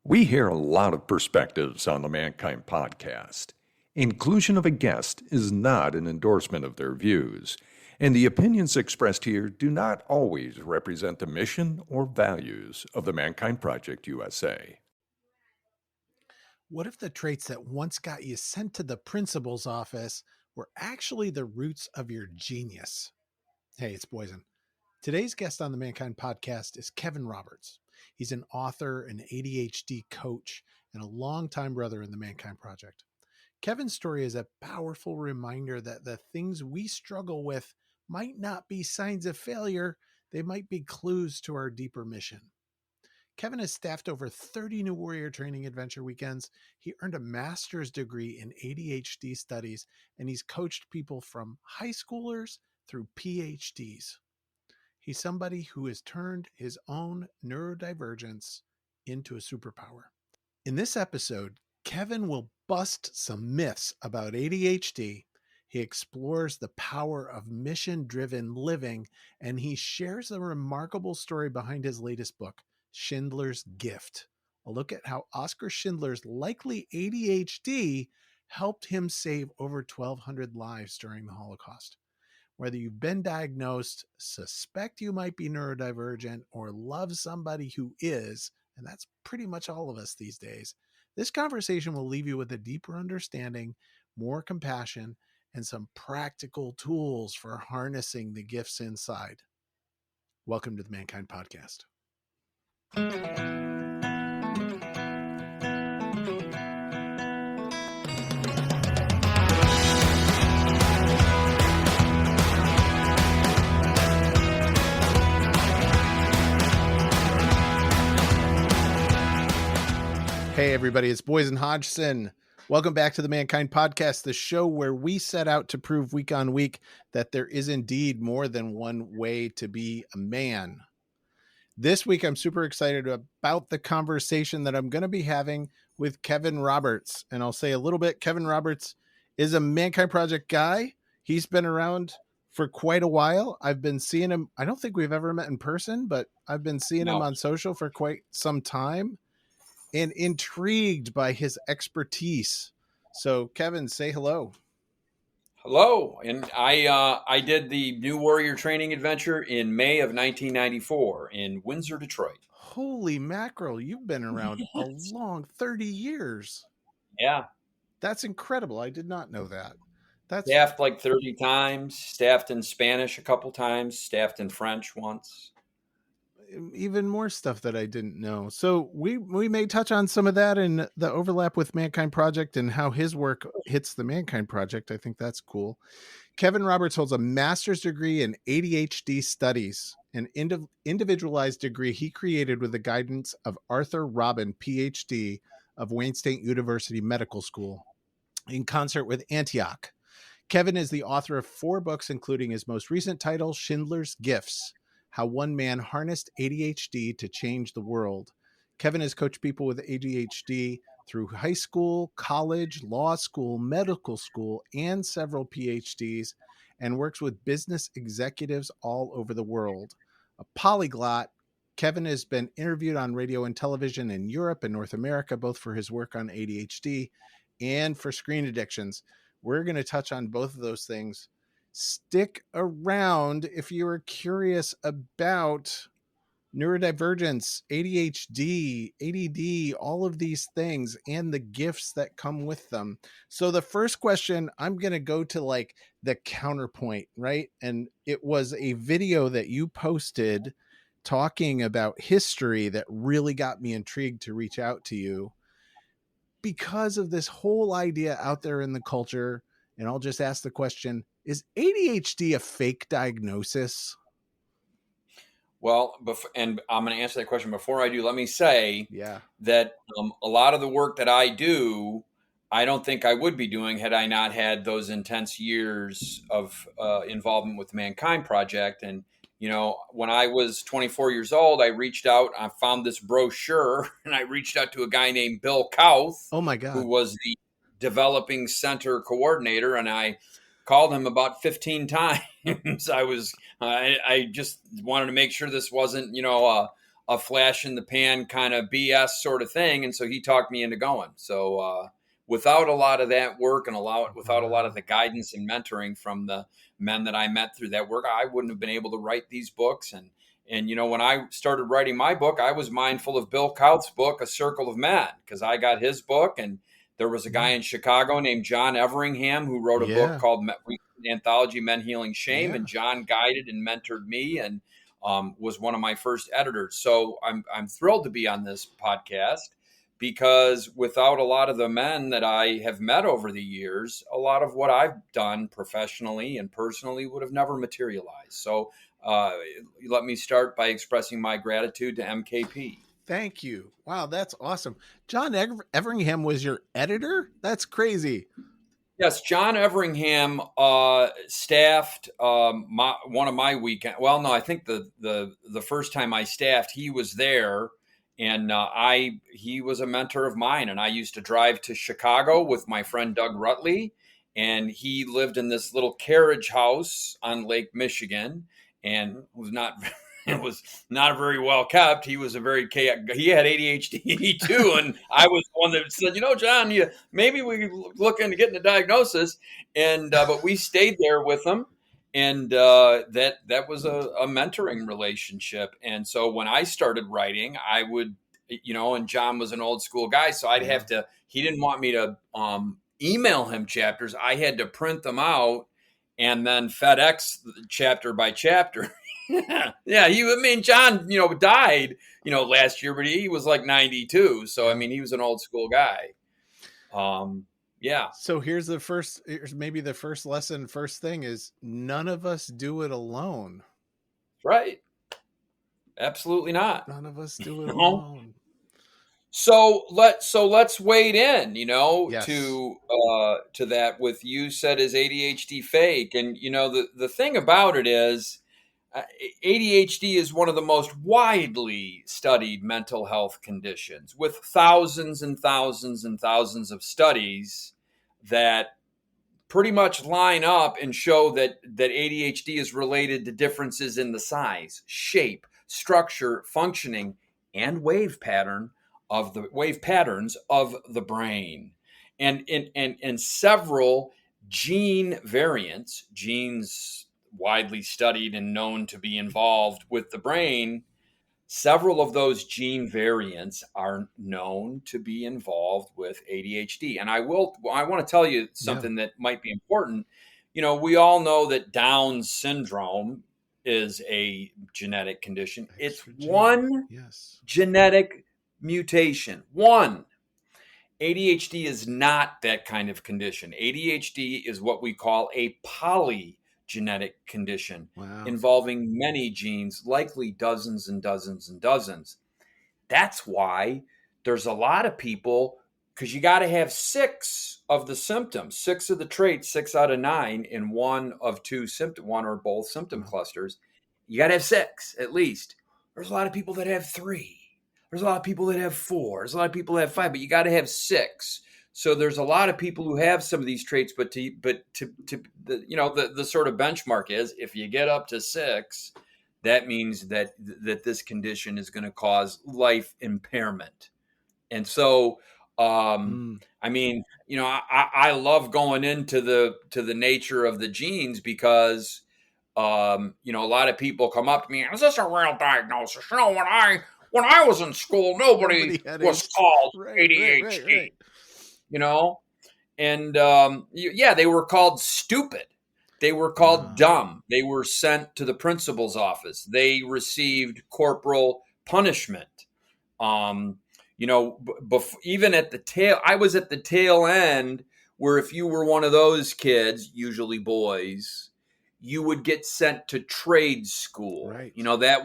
We hear a lot of perspectives on the Mankind podcast. Inclusion of a guest is not an endorsement of their views, and the opinions expressed here do not always represent the mission or values of the Mankind Project USA. What if the traits that once got you sent to the principal's office were actually the roots of your genius? Hey, it's Boysen. Today's guest on the Mankind podcast is Kevin Roberts. He's an author, an ADHD coach, and a longtime brother in the Mankind Project. Kevin's story is a powerful reminder that the things we struggle with might not be signs of failure, they might be clues to our deeper mission. Kevin has staffed over 30 new warrior training adventure weekends. He earned a master's degree in ADHD studies, and he's coached people from high schoolers through PhDs. He's somebody who has turned his own neurodivergence into a superpower. In this episode, Kevin will bust some myths about ADHD. He explores the power of mission-driven living, and he shares a remarkable story behind his latest book, Schindler's Gift. A look at how Oskar Schindler's likely ADHD helped him save over 1,200 lives during the Holocaust. Whether you've been diagnosed, suspect you might be neurodivergent, or love somebody who is, and that's pretty much all of us these days, this conversation will leave you with a deeper understanding, more compassion, and some practical tools for harnessing the gifts inside. Welcome to the Mankind Podcast. Hey everybody, it's Boysen Hodgson. Welcome back to the Mankind Podcast, the show where we set out to prove week on week that there is indeed more than one way to be a man. This week, I'm super excited about the conversation that I'm going to be having with Kevin Roberts. And I'll say a little bit, Kevin Roberts is a Mankind Project guy. He's been around for quite a while. I've been seeing him. I don't think we've ever met in person, but I've been seeing him on social for quite some time and intrigued by his expertise. So Kevin, say hello. Hello, and I did the New Warrior Training Adventure in May of 1994 in Windsor, Detroit. Holy mackerel, you've been around a long 30 years. Yeah. That's incredible. I did not know that. That's staffed like 30 times, staffed in Spanish a couple times, staffed in French once. Even more stuff that I didn't know. So we may touch on some of that and the overlap with Mankind Project and how his work hits the Mankind Project. I think that's cool. Kevin Roberts holds a master's degree in ADHD studies, an individualized degree he created with the guidance of Arthur Robin, PhD of Wayne State University Medical School, in concert with Antioch. Kevin is the author of 4 books, including his most recent title, Schindler's Gifts: How One Man Harnessed ADHD to Change the World. Kevin has coached people with ADHD through high school, college, law school, medical school, and several PhDs, and works with business executives all over the world. A polyglot, Kevin has been interviewed on radio and television in Europe and North America, both for his work on ADHD and for screen addictions. We're going to touch on both of those things. Stick around if you're curious about neurodivergence, ADHD, ADD, all of these things and the gifts that come with them. So the first question, I'm going to go to like the counterpoint, right? And it was a video that you posted talking about history that really got me intrigued to reach out to you because of this whole idea out there in the culture. And I'll just ask the question, is ADHD a fake diagnosis? Well, and I'm going to answer that question. Before I do, let me say that a lot of the work that I do, I don't think I would be doing had I not had those intense years of involvement with the Mankind Project. And, you know, when I was 24 years old, I reached out, I found this brochure, and I reached out to a guy named Bill Kauth. Oh, my God. Who was the developing center coordinator, and I called him about 15 times. I just wanted to make sure this wasn't, a flash in the pan kind of BS sort of thing. And so he talked me into going. So without a lot of that work and without a lot of the guidance and mentoring from the men that I met through that work, I wouldn't have been able to write these books. And you know, when I started writing my book, I was mindful of Bill Couth's book, A Circle of Men, because I got his book. And there was a guy in Chicago named John Everingham who wrote a book called Anthology Men Healing Shame. And John guided and mentored me and was one of my first editors. So I'm thrilled to be on this podcast, because without a lot of the men that I have met over the years, a lot of what I've done professionally and personally would have never materialized. So let me start by expressing my gratitude to MKP. Thank you. Wow, that's awesome. John Everingham was your editor? That's crazy. Yes, John Everingham staffed one of my weekend. Well, no, I think the first time I staffed, he was there, and he was a mentor of mine. And I used to drive to Chicago with my friend Doug Rutley, and he lived in this little carriage house on Lake Michigan, and it was not very well kept. He was he had ADHD too. And I was the one that said, John, maybe we look into getting a diagnosis. And, but we stayed there with him. And, that was a mentoring relationship. And so when I started writing, I would, and John was an old school guy. So he didn't want me to, email him chapters. I had to print them and then FedEx chapter by chapter. John, died, last year, but he was like 92. So, he was an old school guy. So here's maybe the first lesson. First thing is, none of us do it alone. Right. Absolutely not. None of us do it alone. So let's wade in, to that with you said is ADHD fake. And, the thing about it is ADHD is one of the most widely studied mental health conditions, with thousands and thousands and thousands of studies that pretty much line up and show that ADHD is related to differences in the size, shape, structure, functioning, and wave patterns of the brain, and several gene variants, genes widely studied and known to be involved with the brain. Several of those gene variants are known to be involved with ADHD. And I want to tell you something that might be important. We all know that Down syndrome is a genetic condition. It's one genetic mutation. One. ADHD is not that kind of condition. ADHD is what we call a polygenetic condition involving many genes, likely dozens and dozens and dozens. That's why there's a lot of people, because you got to have 6 of the symptoms, 6 of the traits, 6 out of 9 in one or both symptom clusters. You got to have 6 at least. There's a lot of people that have 3. There's a lot of people that have 4. There's a lot of people that have 5, but you got to have 6. So there's a lot of people who have some of these traits, but the sort of benchmark is, if you get up to 6, that means that this condition is going to cause life impairment. And so, I love going into the nature of the genes, because, a lot of people come up to me, is this a real diagnosis? When I was in school, nobody was called ADHD, and they were called stupid. They were called dumb. They were sent to the principal's office. They received corporal punishment. Even at the tail, I was at the tail end, where if you were one of those kids, usually boys, you would get sent to trade school. Right. That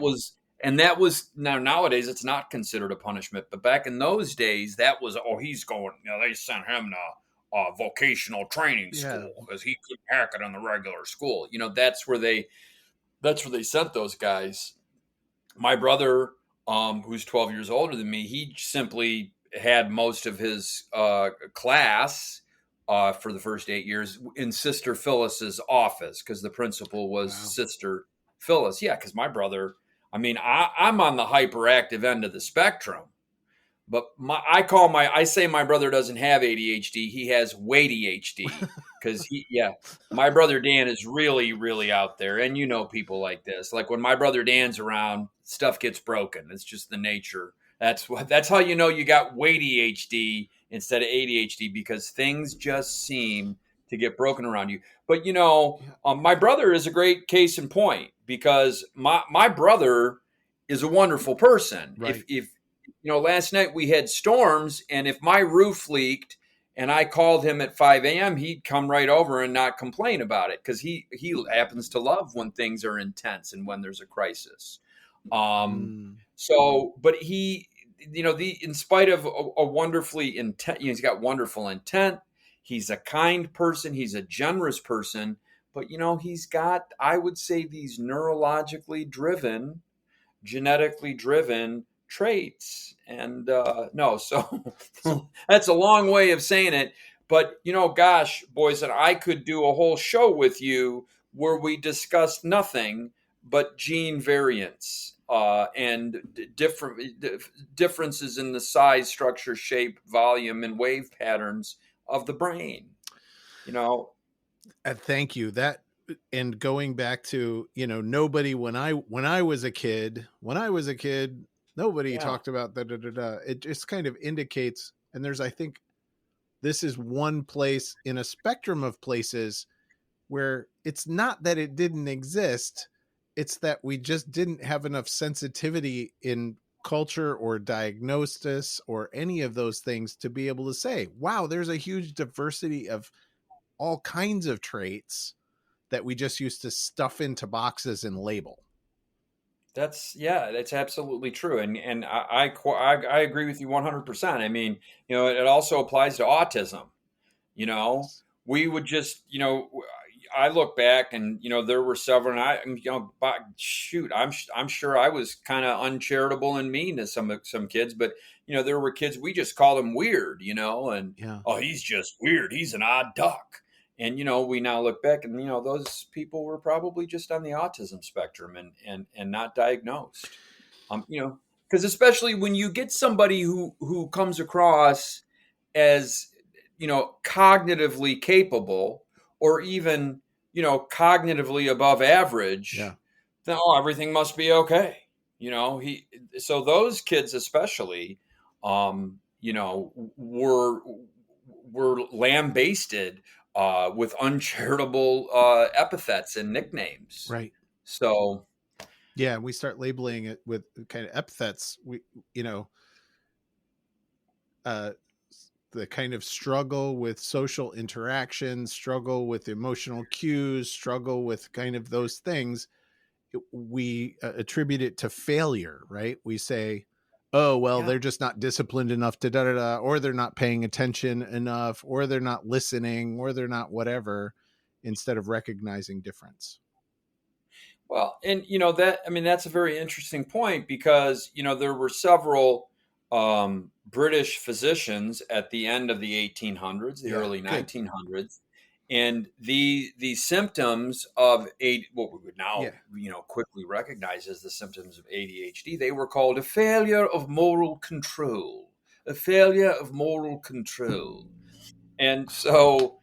was nowadays it's not considered a punishment, but back in those days that was, he's going, they sent him to vocational training school because he couldn't hack it in the regular school. That's where they sent those guys. My brother, who's 12 years older than me, he simply had most of his class for the first 8 years in Sister Phyllis's office, because the principal was Sister Phyllis. Yeah, because my brother, I mean, I'm on the hyperactive end of the spectrum, but I say my brother doesn't have ADHD. He has WADHD because my brother Dan is really, really out there. And people like this, like when my brother Dan's around, stuff gets broken. It's just the nature. That's how you got WADHD instead of ADHD, because things just seem to get broken around you. But my brother is a great case in point, because my brother is a wonderful person. Right. If last night we had storms, and if my roof leaked and I called him at 5 a.m., he'd come right over and not complain about it, because he happens to love when things are intense and when there's a crisis. So, but he, in spite of a wonderfully intent, he's got wonderful intent. He's a kind person. He's a generous person, but he's got, I would say, these neurologically driven, genetically driven traits. And so that's a long way of saying it. But, gosh, Boysen, I could do a whole show with you where we discussed nothing but gene variants and differences in the size, structure, shape, volume, and wave patterns of the brain. Thank you. That, and going back to, nobody, when I was a kid, nobody talked about that. It just kind of indicates, and I think this is one place in a spectrum of places where it's not that it didn't exist. It's that we just didn't have enough sensitivity in culture or diagnosis or any of those things to be able to say, wow, there's a huge diversity of all kinds of traits that we just used to stuff into boxes and label. That's absolutely true. And I agree with you 100%. I mean, it also applies to autism. We would just, I look back and, there were several, and I'm sure I was kind of uncharitable and mean to some kids, but, there were kids, we just called them weird, and, oh, he's just weird. He's an odd duck. And, we now look back and, those people were probably just on the autism spectrum and not diagnosed, because especially when you get somebody who comes across as, cognitively capable, or even, cognitively above average, then everything must be okay. So those kids especially, were lambasted with uncharitable epithets and nicknames. Right. So, yeah, we start labeling it with kind of epithets. The kind of struggle with social interaction, struggle with emotional cues, struggle with kind of those things. We attribute it to failure, right? We say, oh, well, they're just not disciplined enough to or they're not paying attention enough, or they're not listening, or they're not whatever, instead of recognizing difference. Well, and, that's a very interesting point, because, there were several British physicians at the end of the 1800s, the early 1900s. And the symptoms of what we would now, quickly recognize as the symptoms of ADHD, they were called a failure of moral control, And so,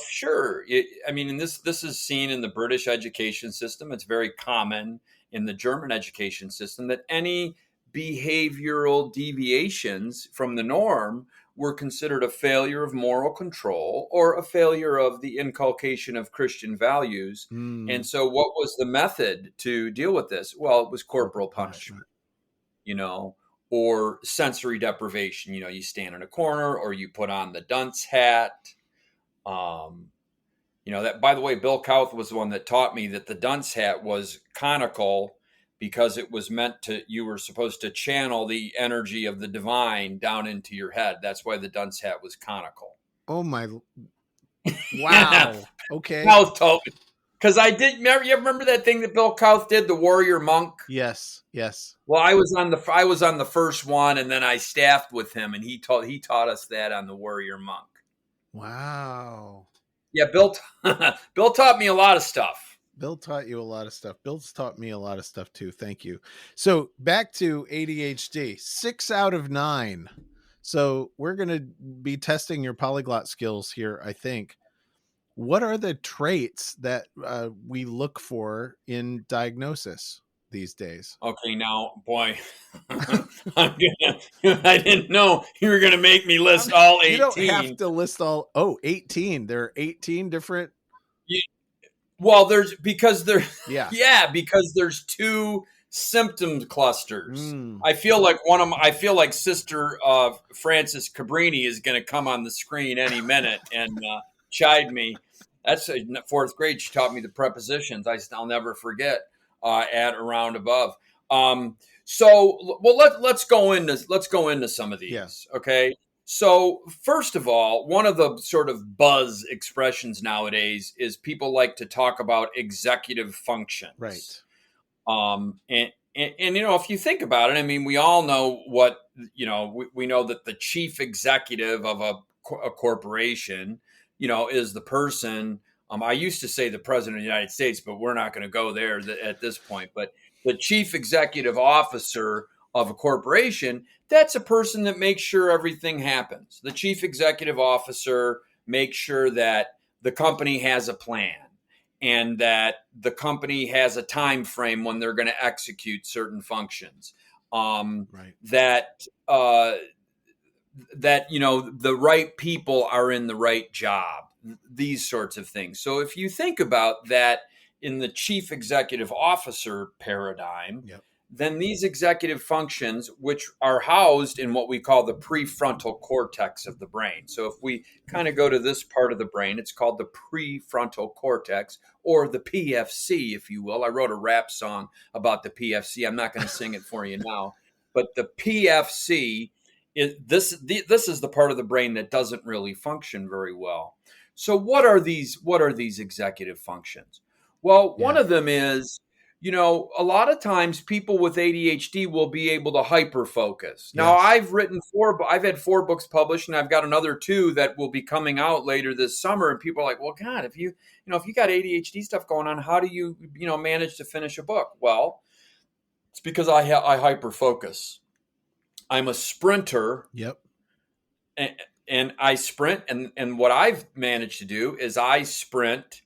sure. And this is seen in the British education system. It's very common in the German education system that any behavioral deviations from the norm were considered a failure of moral control or a failure of the inculcation of Christian values. And so what was the method to deal with this? Well, it was corporal punishment, or sensory deprivation. You stand in a corner, or you put on the dunce hat. That, by the way, Bill Kauth was the one that taught me that the dunce hat was conical because it was you were supposed to channel the energy of the divine down into your head. That's why the dunce hat was conical. Oh my, wow. Okay. Kauth told me, because I did. You remember that thing that Bill Kauth did, the warrior monk? Yes. Well, I was on the first one, and then I staffed with him, and he taught us that on the warrior monk. Wow. Yeah, Bill taught me a lot of stuff. Bill taught you a lot of stuff. Bill's taught me a lot of stuff too. Thank you. So back to ADHD, 6 out of 9. So we're going to be testing your polyglot skills here, I think. What are the traits that we look for in diagnosis these days? Okay, now, boy, I didn't know you were going to make me list all 18. You don't have to list all. 18. There are 18 different. Well, because there's 2 symptom clusters. I feel like Sister Frances Cabrini is going to come on the screen any minute and chide me. That's 4th grade. She taught me the prepositions. I'll never forget. At, around, above. So, well, let's go into some of these. Yes. Okay. So, first of all, one of the sort of buzz expressions nowadays is people like to talk about executive functions. Right. And if you think about it, I mean, we all know what, we know that the chief executive of a corporation, is the person. I used to say the president of the United States, but we're not going to go there at this point. But the chief executive officer of a corporation, that's a person that makes sure everything happens. The chief executive officer makes sure that the company has a plan and that the company has a time frame when they're going to execute certain functions. Right. That the right people are in the right job. These sorts of things. So if you think about that in the chief executive officer paradigm, then these executive functions, which are housed in what we call the prefrontal cortex of the brain. So if we kind of go to this part of the brain, it's called the prefrontal cortex, or the PFC, if you will. I wrote a rap song about the PFC. I'm not going to sing it for you now, but the PFC this is the part of the brain that doesn't really function very well. So what are these executive functions? Well, one of them is, a lot of times people with ADHD will be able to hyper focus. Now, I've had 4 books published, and I've got another 2 that will be coming out later this summer. And people are like, well, God, if you got ADHD stuff going on, how do you, manage to finish a book? Well, it's because I hyper focus. I'm a sprinter. Yep. And I sprint, and what I've managed to do is I sprint,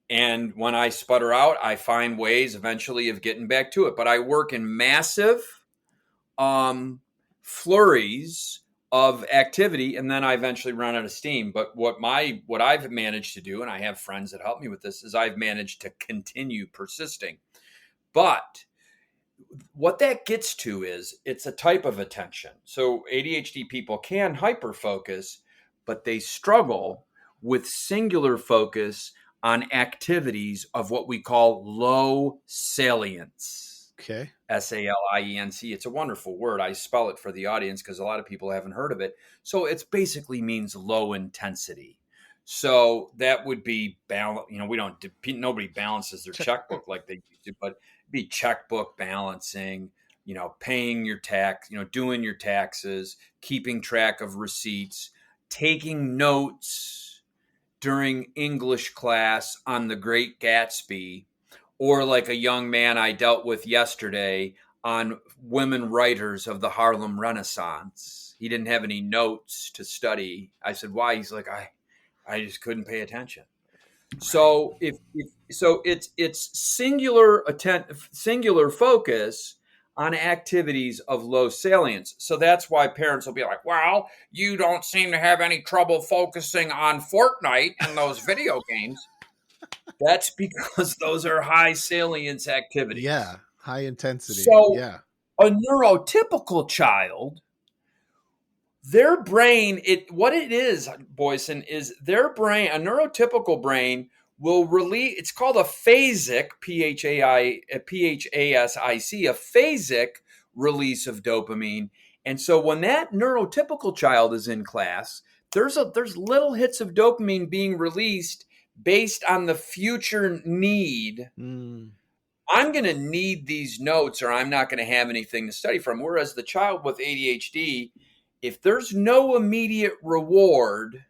and when I sputter out, I find ways eventually of getting back to it. But I work in massive flurries of activity, and then I eventually run out of steam. But what I've managed to do, and I have friends that help me with this, is I've managed to continue persisting. But what that gets to is it's a type of attention. So ADHD people can hyperfocus, but they struggle with singular focus on activities of what we call low salience. Okay. SALIENC. It's a wonderful word. I spell it for the audience because a lot of people haven't heard of it. So it basically means low intensity. So that would be balance. Nobody balances their checkbook like they used to, but be checkbook balancing, paying your tax, doing your taxes, keeping track of receipts, taking notes during English class on The Great Gatsby, or like a young man I dealt with yesterday on women writers of the Harlem Renaissance. He didn't have any notes to study. I said, why? He's like, I just couldn't pay attention. So it's singular focus on activities of low salience. So that's why parents will be like, well, you don't seem to have any trouble focusing on Fortnite and those video games. That's because those are high salience activities. Yeah, high intensity. So a neurotypical child, their brain, Boysen, is their brain, a neurotypical brain will release, it's called a phasic, PHASIC, a phasic release of dopamine. And so when that neurotypical child is in class, there's little hits of dopamine being released based on the future need. I'm going to need these notes or I'm not going to have anything to study from. Whereas the child with ADHD, if there's no immediate reward,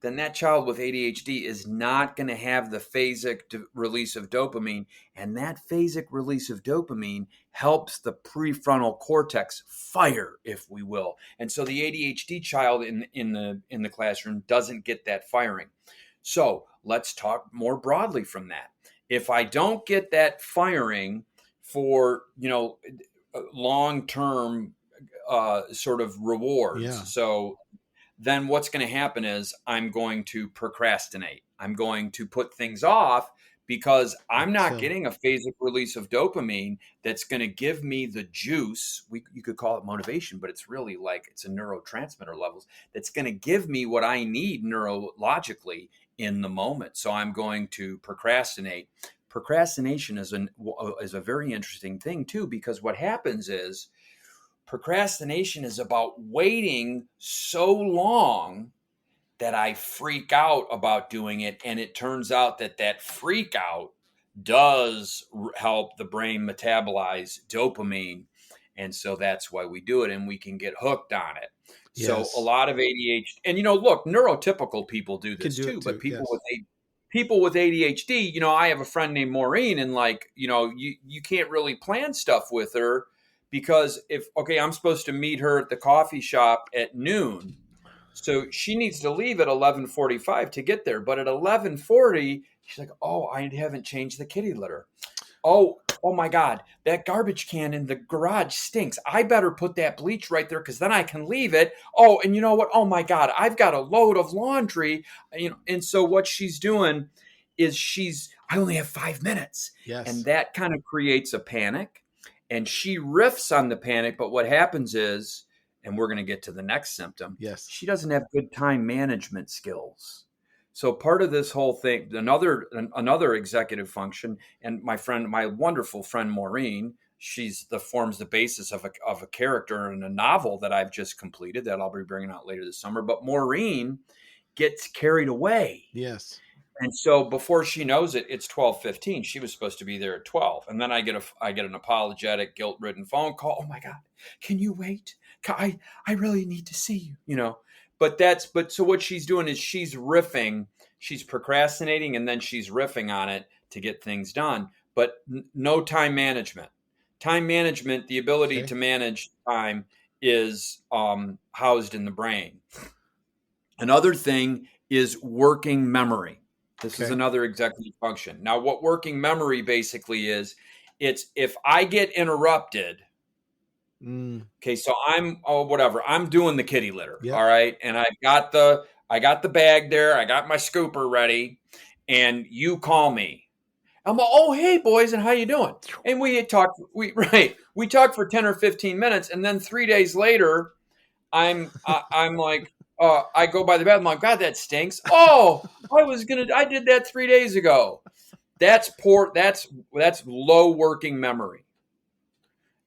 then that child with ADHD is not going to have the phasic release of dopamine. And that phasic release of dopamine helps the prefrontal cortex fire, if we will. And so the ADHD child in the classroom doesn't get that firing. So let's talk more broadly from that. If I don't get that firing for, long-term sort of rewards, so then what's going to happen is I'm going to procrastinate. I'm going to put things off because I'm not getting a phasic release of dopamine that's going to give me the juice. You could call it motivation, but it's really like it's a neurotransmitter levels that's going to give me what I need neurologically in the moment. So I'm going to procrastinate. Procrastination is a very interesting thing too, because what happens is procrastination is about waiting so long that I freak out about doing it. And it turns out that freak out does help the brain metabolize dopamine. And so that's why we do it, and we can get hooked on it. Yes. So a lot of ADHD, and look, neurotypical people do this too, but people with ADHD, I have a friend named Maureen, and you can't really plan stuff with her. Because I'm supposed to meet her at the coffee shop at noon. So she needs to leave at 11:45 to get there. But at 11:40, she's like, oh, I haven't changed the kitty litter. Oh my God, that garbage can in the garage stinks. I better put that bleach right there because then I can leave it. Oh, and you know what? Oh my God, I've got a load of laundry. And so what she's doing is I only have 5 minutes. Yes. And that kind of creates a panic. And she riffs on the panic, but what happens is, and we're going to get to the next symptom, yes, she doesn't have good time management skills. So part of this whole thing, another executive function, and my wonderful friend Maureen, forms the basis of a character in a novel that I've just completed that I'll be bringing out later this summer. But Maureen gets carried away. Yes. And so before she knows it, it's 12:15. She was supposed to be there at 12. And then I get an apologetic, guilt-ridden phone call. Oh my God, can you wait? I really need to see you, But so what she's doing is she's riffing, she's procrastinating, and then she's riffing on it to get things done. But no time management. Time management, the ability to manage time, is housed in the brain. Another thing is working memory. This is another executive function. Now, what working memory basically is, it's if I get interrupted. Okay, so I'm doing the kitty litter. Yep. All right. And I got the bag there. I got my scooper ready, and you call me. I'm like, oh, hey boys, and how you doing? And we talked for 10 or 15 minutes. And then 3 days later, I'm like, I go by the bathroom. I'm like, God, that stinks. Oh, I did that 3 days ago. That's poor. That's low working memory.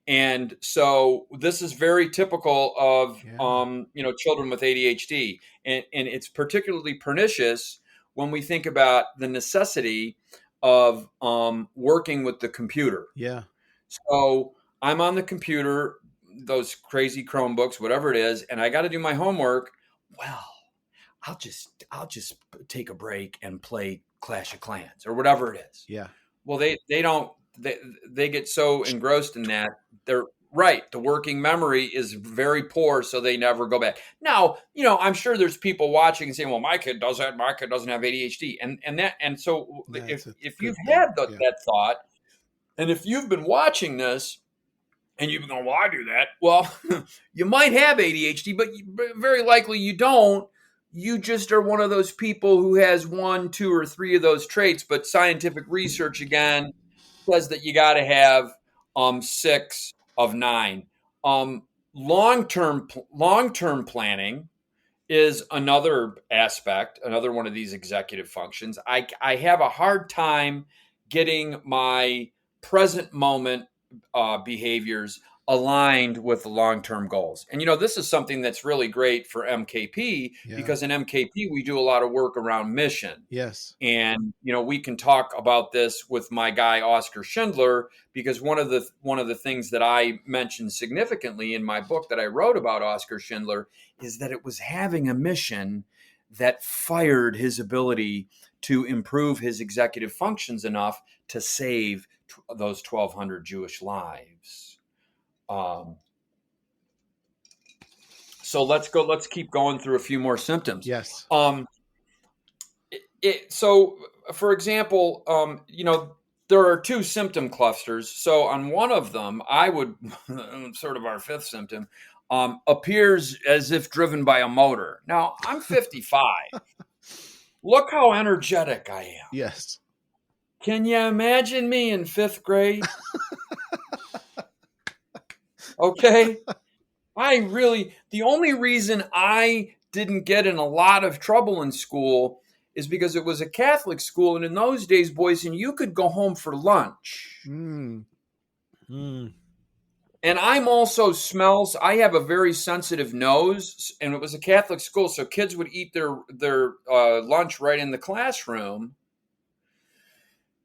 And so this is very typical of, children with ADHD. And it's particularly pernicious when we think about the necessity of working with the computer. Yeah. So I'm on the computer, those crazy Chromebooks, whatever it is, and I got to do my homework. Well, I'll just take a break and play Clash of Clans or whatever it is. Yeah. Well, they get so engrossed in that. They're right. The working memory is very poor, so they never go back. Now, I'm sure there's people watching and saying, well, my kid does that. My kid doesn't have ADHD. And so if you've had that thought, and if you've been watching this, and you've been going, well, I do that. Well, you might have ADHD, but very likely you don't. You just are one of those people who has 1, 2, or 3 of those traits. But scientific research, again, says that you got to have 6 of 9. Long-term planning is another aspect, another one of these executive functions. I have a hard time getting my present moment behaviors aligned with the long-term goals. And, this is something that's really great for MKP because in MKP, we do a lot of work around mission. Yes. And, we can talk about this with my guy, Oskar Schindler, because one of the things that I mentioned significantly in my book that I wrote about Oskar Schindler is that it was having a mission that fired his ability to improve his executive functions enough to save those 1,200 Jewish lives. So let's keep going through a few more symptoms. Yes. So for example, there are two symptom clusters. So on one of them, I would sort of our fifth symptom appears as if driven by a motor. Now I'm 55. Look how energetic I am. Yes. Can you imagine me in fifth grade? Okay. The only reason I didn't get in a lot of trouble in school is because it was a Catholic school. And in those days, Boysen, you could go home for lunch. And I'm also smells. I have a very sensitive nose, and it was a Catholic school. So kids would eat their lunch right in the classroom.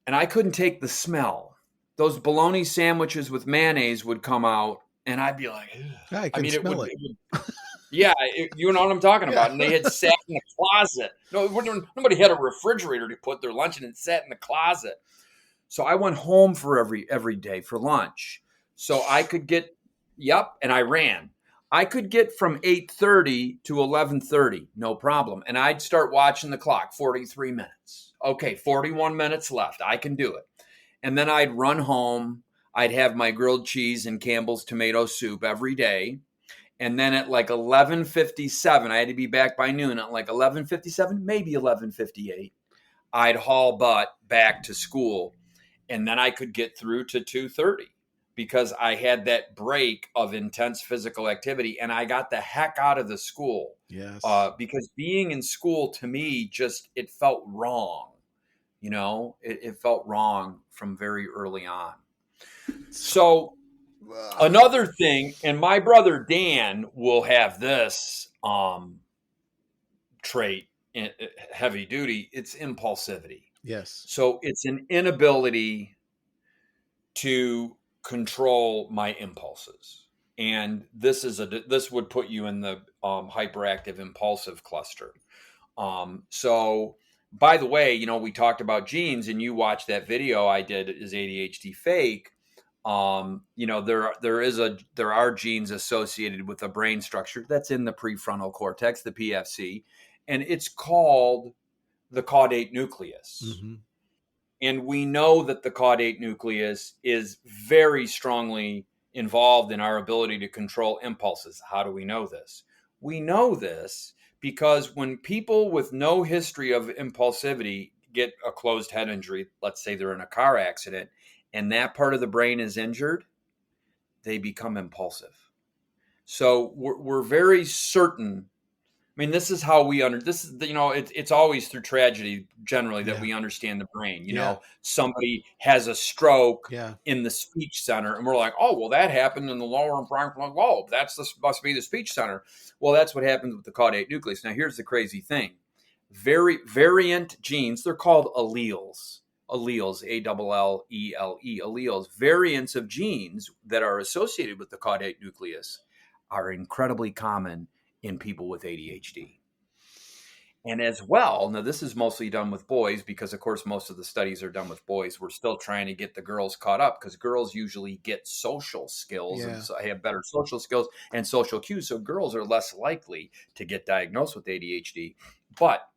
And I couldn't take the smell. Those bologna sandwiches with mayonnaise would come out, and I'd be like, I can smell it. Yeah, you know what I'm talking about. And they had sat in the closet. Nobody had a refrigerator to put their lunch in, and sat in the closet. So I went home for every day for lunch. So I could get, and I ran. I could get from 8:30 to 11:30, no problem. And I'd start watching the clock, 43 minutes. Okay, 41 minutes left. I can do it. And then I'd run home. I'd have my grilled cheese and Campbell's tomato soup every day. And then at like 11:57, I had to be back by noon. At like 11:57, maybe 11:58, I'd haul butt back to school. And then I could get through to 2:30 because I had that break of intense physical activity. And I got the heck out of the school. Yes. Because being in school, to me, it felt wrong. It felt wrong from very early on. So another thing, and my brother Dan will have this trait, heavy duty, it's impulsivity. Yes. So it's an inability to control my impulses. And this would put you in the hyperactive impulsive cluster. So by the way, we talked about genes, and you watched that video I did, Is ADHD Fake? There are genes associated with a brain structure that's in the prefrontal cortex, the PFC, and it's called the caudate nucleus. Mm-hmm. And we know that the caudate nucleus is very strongly involved in our ability to control impulses. How do we know this? We know this because when people with no history of impulsivity get a closed head injury, let's say they're in a car accident, and that part of the brain is injured, they become impulsive. So we're very certain. I mean, this is how we it's always through tragedy generally that we understand the brain. Somebody has a stroke in the speech center, and we're like, oh, well, that happened in the lower and frontal lobe. Must be the speech center. Well, that's what happens with the caudate nucleus. Now, here's the crazy thing. Variant genes, they're called alleles. Alleles, A-L-L-E-L-E, alleles, variants of genes that are associated with the caudate nucleus are incredibly common in people with ADHD. And as well, now this is mostly done with boys because, of course, most of the studies are done with boys. We're still trying to get the girls caught up because girls usually get social skills and so have better social skills and social cues. So girls are less likely to get diagnosed with ADHD. But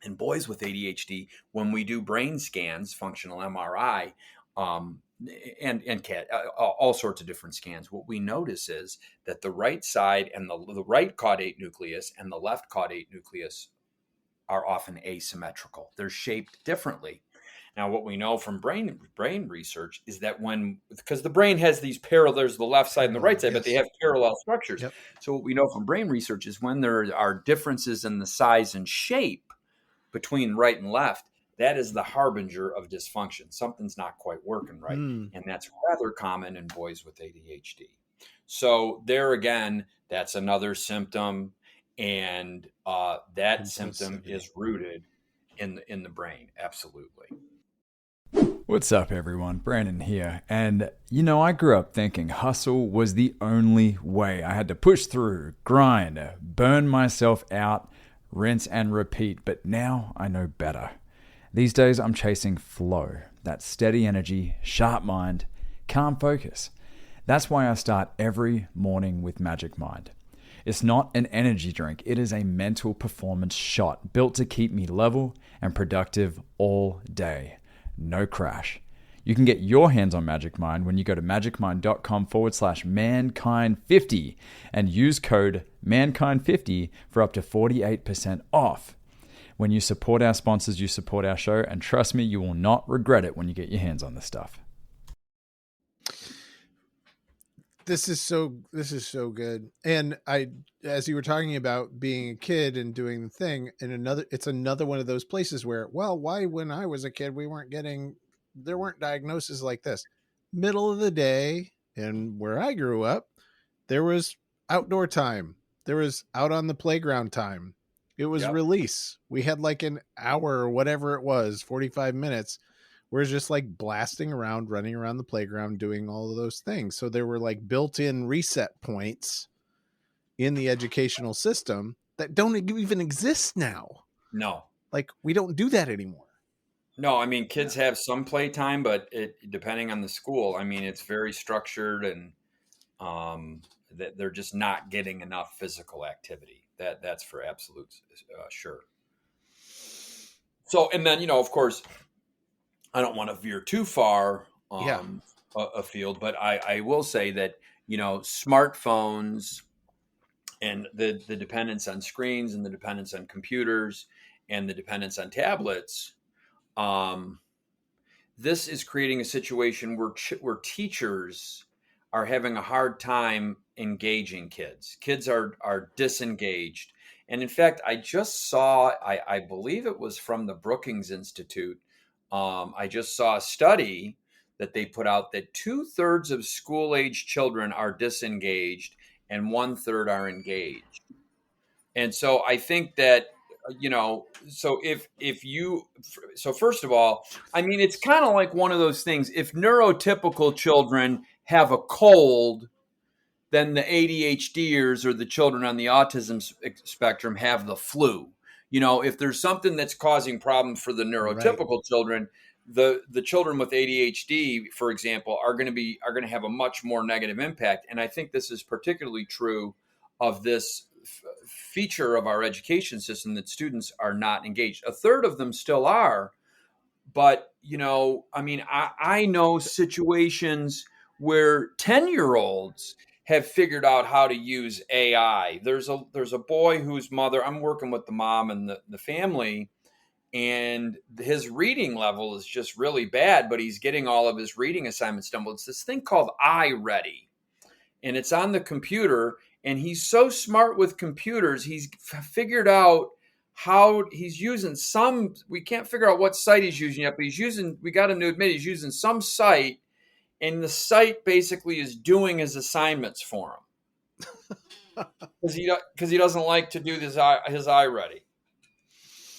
in boys with ADHD, when we do brain scans, functional MRI, and all sorts of different scans, what we notice is that the right side and the right caudate nucleus and the left caudate nucleus are often asymmetrical. They're shaped differently. Now, what we know from brain research is that because the brain has these there's the left side and the right side, but they have parallel structures. Yep. So what we know from brain research is when there are differences in the size and shape between right and left, that is the harbinger of dysfunction. Something's not quite working right. And that's rather common in boys with ADHD. So there again, that's another symptom. And that symptom is rooted in the brain. Absolutely. What's up, everyone? Brandon here. And, I grew up thinking hustle was the only way. I had to push through, grind, burn myself out, rinse and repeat, but now I know better. These days I'm chasing flow, that steady energy, sharp mind, calm focus. That's why I start every morning with Magic Mind. It's not an energy drink, it is a mental performance shot built to keep me level and productive all day. No crash. You can get your hands on Magic Mind when you go to magicmind.com/mankind50 and use code mankind50 for up to 48% off. When you support our sponsors, you support our show, and trust me, you will not regret it when you get your hands on this stuff. This is so good. And as you were talking about being a kid and doing the thing, and it's another one of those places where, well, why when I was a kid there weren't diagnoses like this. Middle of the day, and where I grew up, there was outdoor time. There was out on the playground time. It was release. We had like an hour or whatever it was, 45 minutes. We're just like blasting around, running around the playground, doing all of those things. So there were like built-in reset points in the educational system that don't even exist now. No. Like we don't do that anymore. No, I mean, kids have some playtime, but depending on the school, I mean, it's very structured, and they're just not getting enough physical activity. That's for absolute sure. So, and then, of course, I don't want to veer too far afield, but I will say that, smartphones and the dependence on screens and the dependence on computers and the dependence on tablets, this is creating a situation where teachers are having a hard time engaging kids. Kids are disengaged. And in fact, I just saw, I believe it was from the Brookings Institute. I just saw a study that they put out that 2/3 of school-age children are disengaged and 1/3 are engaged. And so I think that, so so first of all, I mean, it's kind of like one of those things. If neurotypical children have a cold, then the ADHDers or the children on the autism spectrum have the flu. If there's something that's causing problems for the neurotypical children, the children with ADHD, for example, are going to have a much more negative impact. And I think this is particularly true of this feature of our education system, that students are not engaged. 1/3 of them still are, but I mean, I know situations where 10-year-olds have figured out how to use AI. There's a boy whose mother, I'm working with the mom and the family, and his reading level is just really bad, but he's getting all of his reading assignments done. It's this thing called iReady, and it's on the computer, and he's so smart with computers, he's figured out how he's using we can't figure out what site he's using yet, but we got him to admit he's using some site, and the site basically is doing his assignments for him because he doesn't like to do his iReady.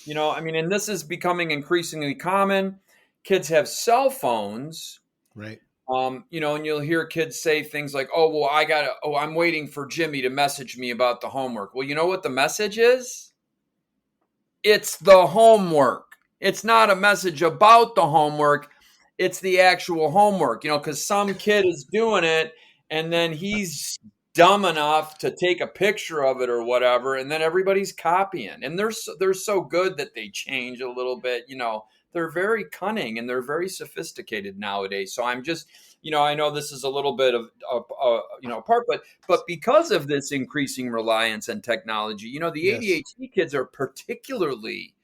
I mean, and this is becoming increasingly common. Kids have cell phones, right? And you'll hear kids say things like, "Oh, well, I'm waiting for Jimmy to message me about the homework." Well, you know what the message is? It's the homework. It's not a message about the homework. It's the actual homework, because some kid is doing it and then he's dumb enough to take a picture of it or whatever, and then everybody's copying. And they're so good that they change a little bit. They're very cunning and they're very sophisticated nowadays. So I'm just, I know this is a little bit of apart, but because of this increasing reliance on technology, the ADHD kids are particularly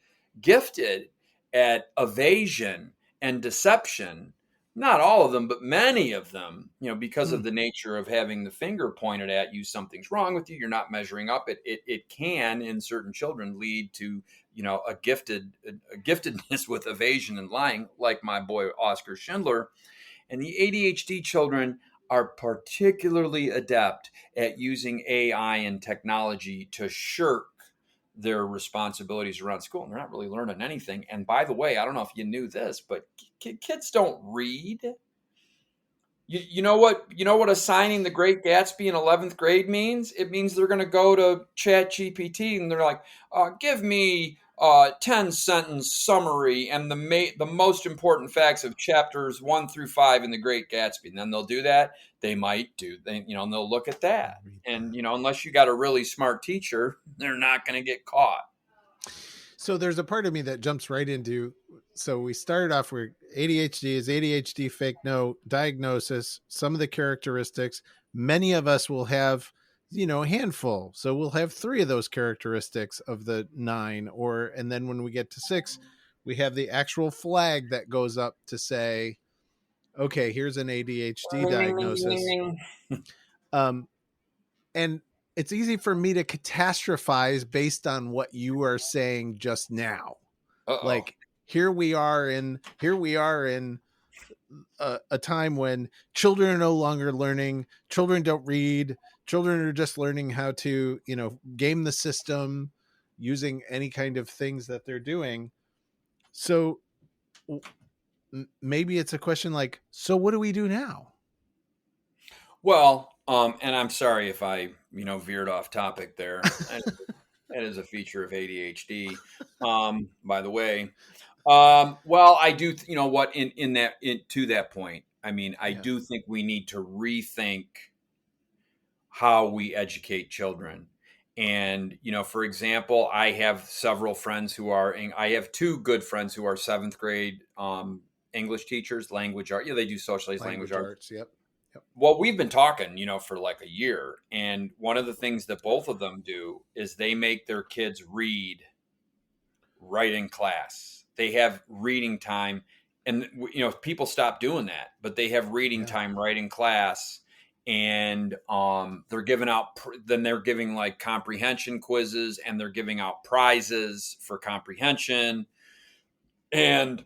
gifted at evasion and deception. Not all of them, but many of them, because of the nature of having the finger pointed at you, something's wrong with you, you're not measuring up. It can, in certain children, lead to, a giftedness with evasion and lying, like my boy Oskar Schindler. And the ADHD children are particularly adept at using AI and technology to shirk their responsibilities around school, and they're not really learning anything. And by the way, I don't know if you knew this, but kids don't read. You know what assigning The Great Gatsby in 11th grade means? It means they're going to go to Chat GPT and they're like, give me 10-sentence summary and the most important facts of chapters 1 through 5 in The Great Gatsby. And then they'll do that. They might do, and they'll look at that. And, unless you got a really smart teacher, they're not going to get caught. So there's a part of me that jumps right into, so we started off where ADHD is ADHD fake no diagnosis, some of the characteristics. Many of us will have, a handful. So we'll have 3 of those characteristics of the 9, and then when we get to 6, we have the actual flag that goes up to say, okay, here's an ADHD diagnosis. And it's easy for me to catastrophize based on what you are saying just now. Uh-oh. Like here we are in a time when children are no longer learning, children don't read, children are just learning how to, game the system using any kind of things that they're doing. So maybe it's a question like, so what do we do now? Well, and I'm sorry if I, veered off topic there. That is a feature of ADHD, by the way. Well, I do, to that point, I do think we need to rethink how we educate children. And, for example, I have several friends I have 2 good friends who are 7th grade English teachers, language art. Yeah, they do socialized language arts. Yep. Well, we've been talking, for like a year. And one of the things that both of them do is they make their kids read right in class. They have reading time. And, people stop doing that, but they have reading time right in class. And they're giving like comprehension quizzes, and they're giving out prizes for comprehension. And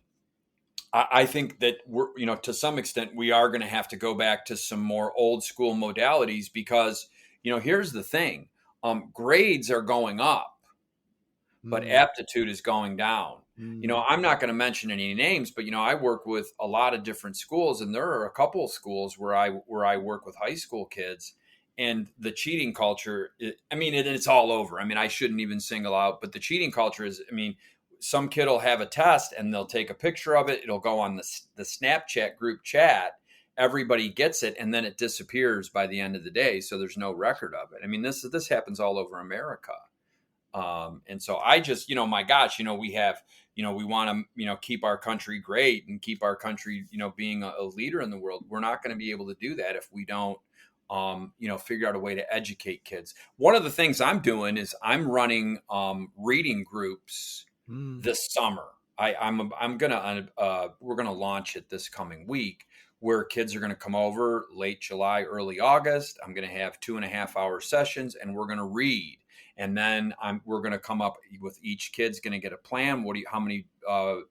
I think that we're, to some extent, we are going to have to go back to some more old school modalities because, here's the thing. Grades are going up, but aptitude is going down. I'm not going to mention any names, but, I work with a lot of different schools, and there are a couple of schools where I work with high school kids, and the cheating culture, it's all over. I shouldn't even single out, but the cheating culture is, some kid will have a test and they'll take a picture of it. It'll go on the Snapchat group chat. Everybody gets it, and then it disappears by the end of the day. So there's no record of it. This happens all over America. And so I just, my gosh, we have, we want to, keep our country great and keep our country, being a leader in the world. We're not going to be able to do that if we don't, figure out a way to educate kids. One of the things I'm doing is I'm running reading groups this summer. We're going to launch it this coming week, where kids are going to come over late July, early August. I'm going to have 2.5-hour sessions, and we're going to read. And then we're going to come up with each kid's going to get a plan. How many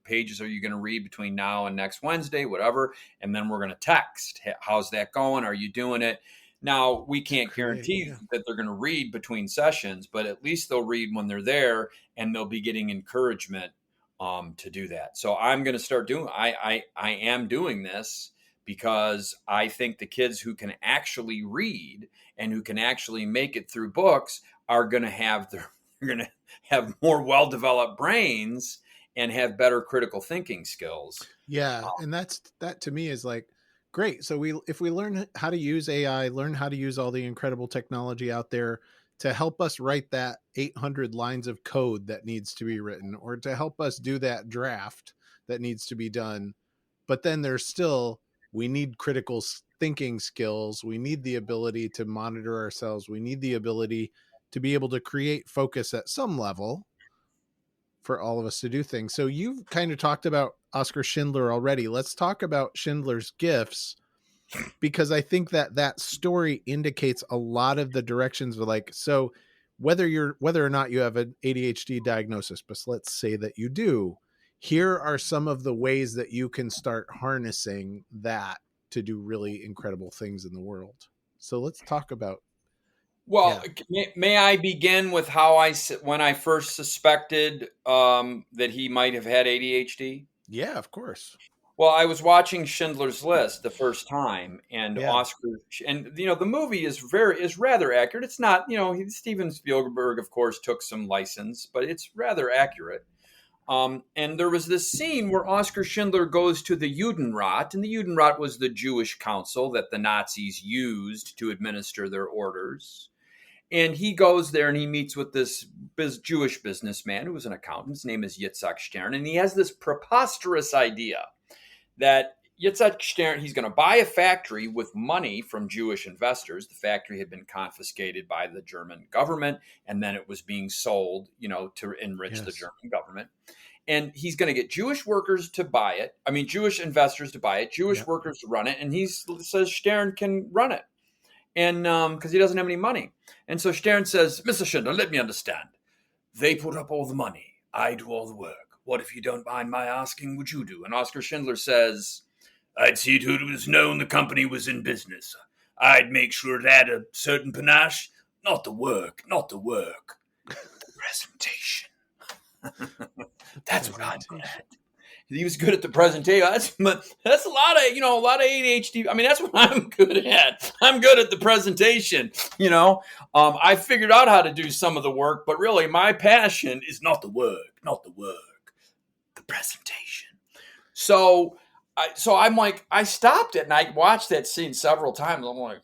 pages are you going to read between now and next Wednesday, whatever. And then we're going to text. How's that going? Are you doing it? Now, we can't guarantee that they're going to read between sessions, but at least they'll read when they're there, and they'll be getting encouragement to do that. So I'm going to start doing, I am doing this because I think the kids who can actually read and who can actually make it through books are going to have more well-developed brains and have better critical thinking skills. Yeah. And that to me is like, great. So if we learn how to use AI, learn how to use all the incredible technology out there to help us write that 800 lines of code that needs to be written, or to help us do that draft that needs to be done. But then we need critical thinking skills. We need the ability to monitor ourselves. We need the ability to be able to create focus at some level for all of us to do things. So you've kind of talked about Oskar Schindler already. Let's talk about Schindler's Gifts, because I think that story indicates a lot of the directions of so whether or not you have an ADHD diagnosis, but let's say that you do, here are some of the ways that you can start harnessing that to do really incredible things in the world. So let's talk about. Well, may I begin with when I first suspected that he might have had ADHD? Yeah, of course. Well, I was watching Schindler's List the first time, and Oscar, and the movie is rather accurate. It's not, Steven Spielberg, of course, took some license, but it's rather accurate. And there was this scene where Oskar Schindler goes to the Judenrat, and the Judenrat was the Jewish council that the Nazis used to administer their orders. And he goes there and he meets with this Jewish businessman who was an accountant. His name is Yitzhak Stern, and he has this preposterous idea that Yitzhak Stern, he's going to buy a factory with money from Jewish investors. The factory had been confiscated by the German government, and then it was being sold, to enrich the German government. And he's going to get Jewish workers to buy it. I mean, Jewish investors to buy it, Jewish workers to run it. And he says Stern can run it. And because he doesn't have any money. And so Stern says, Mr. Schindler, let me understand. They put up all the money. I do all the work. What, if you don't mind my asking, would you do? And Oskar Schindler says, I'd see to it was known the company was in business. I'd make sure it had a certain panache. Not the work. The presentation. That's what I'm good at. He was good at the presentation. That's a lot of ADHD. I mean, that's what I'm good at. I'm good at the presentation. I figured out how to do some of the work, but really my passion is not the work, the presentation. So I'm like, I stopped it and I watched that scene several times. I'm like,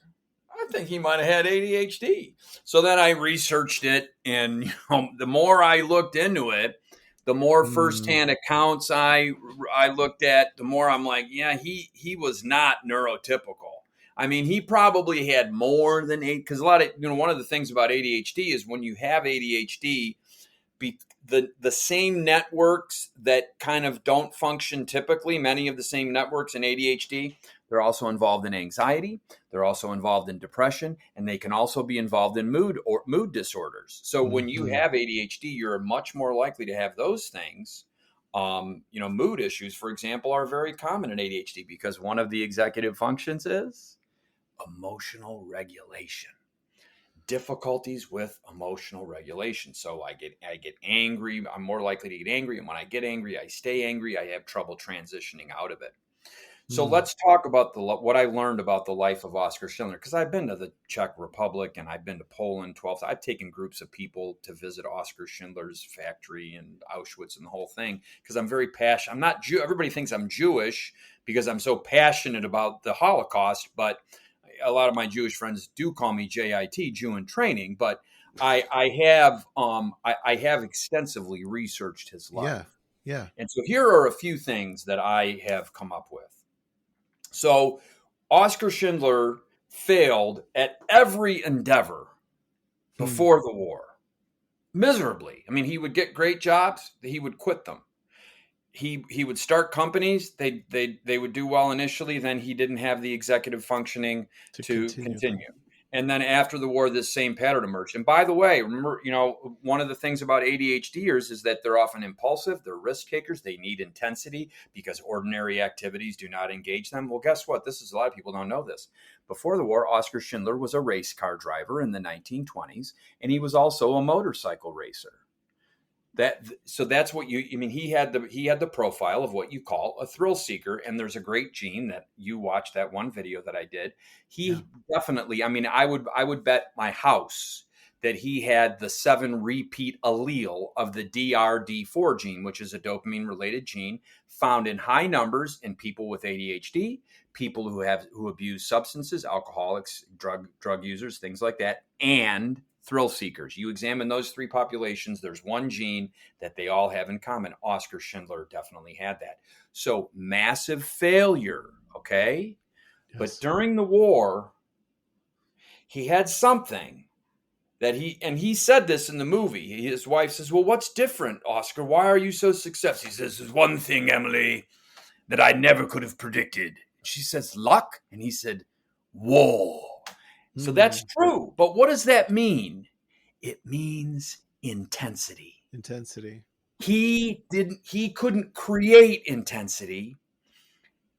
I think he might have had ADHD. So then I researched it, and the more I looked into it, the more firsthand accounts I looked at, the more I'm like, yeah, he was not neurotypical. I mean, he probably had more than eight, because a lot of, one of the things about ADHD is when you have ADHD, the same networks that kind of don't function typically, many of the same networks in ADHD, they're also involved in anxiety. They're also involved in depression, and they can also be involved in mood disorders. So when you have ADHD, you're much more likely to have those things. Mood issues, for example, are very common in ADHD because one of the executive functions is emotional regulation. Difficulties with emotional regulation. So I get angry. I'm more likely to get angry. And when I get angry, I stay angry. I have trouble transitioning out of it. So let's talk about what I learned about the life of Oskar Schindler, because I've been to the Czech Republic and I've been to Poland 12. I've taken groups of people to visit Oskar Schindler's factory and Auschwitz and the whole thing, because I'm very passionate. I'm not Jew. Everybody thinks I'm Jewish because I'm so passionate about the Holocaust, but a lot of my Jewish friends do call me JIT, Jew in Training. But I have extensively researched his life. Yeah. And so here are a few things that I have come up with. So Oskar Schindler failed at every endeavor before the war, miserably. I mean, he would get great jobs, he would quit them. He would start companies, they would do well initially, then he didn't have the executive functioning to continue. And then after the war, this same pattern emerged. And by the way, remember, one of the things about ADHDers is that they're often impulsive, they're risk takers, they need intensity because ordinary activities do not engage them. Well, guess what? A lot of people don't know this. Before the war, Oskar Schindler was a race car driver in the 1920s, and he was also a motorcycle racer. That's what he had the profile of what you call a thrill seeker. And there's a great gene that you watched that one video that I did. He definitely, I would bet my house that he had the 7 repeat allele of the DRD4 gene, which is a dopamine related gene found in high numbers in people with ADHD, people who abuse substances, alcoholics, drug users, things like that, and thrill seekers. You examine those 3 populations, there's one gene that they all have in common. Oskar Schindler definitely had that. So massive failure, okay? Yes. But during the war, he had something that he said this in the movie. His wife says, well, what's different, Oskar? Why are you so successful? He says, there's one thing, Emily, that I never could have predicted. She says, luck? And he said, war. So that's true. But what does that mean? It means intensity. He couldn't create intensity.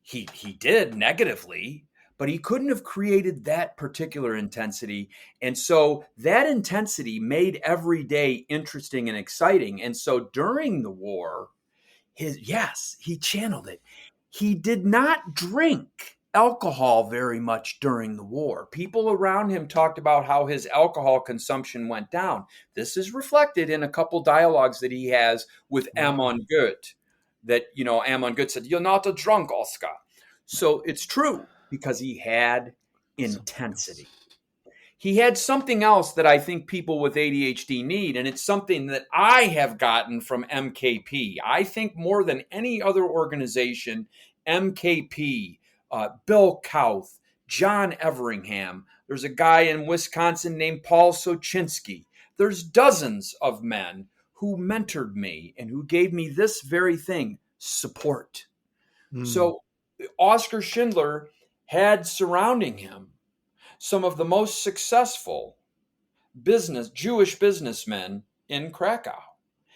He did negatively, but he couldn't have created that particular intensity. And so that intensity made every day interesting and exciting. And so during the war, he channeled it. He did not drink alcohol very much during the war. People around him talked about how his alcohol consumption went down. This is reflected in a couple dialogues that he has with Amon Goethe. That, Amon Goethe said, "You're not a drunk, Oskar." So it's true, because he had intensity. He had something else that I think people with ADHD need, and it's something that I have gotten from MKP. I think more than any other organization, MKP, Bill Kauth, John Everingham. There's a guy in Wisconsin named Paul Sochinsky. There's dozens of men who mentored me and who gave me this very thing, support. So Oskar Schindler had surrounding him some of the most successful Jewish businessmen in Krakow.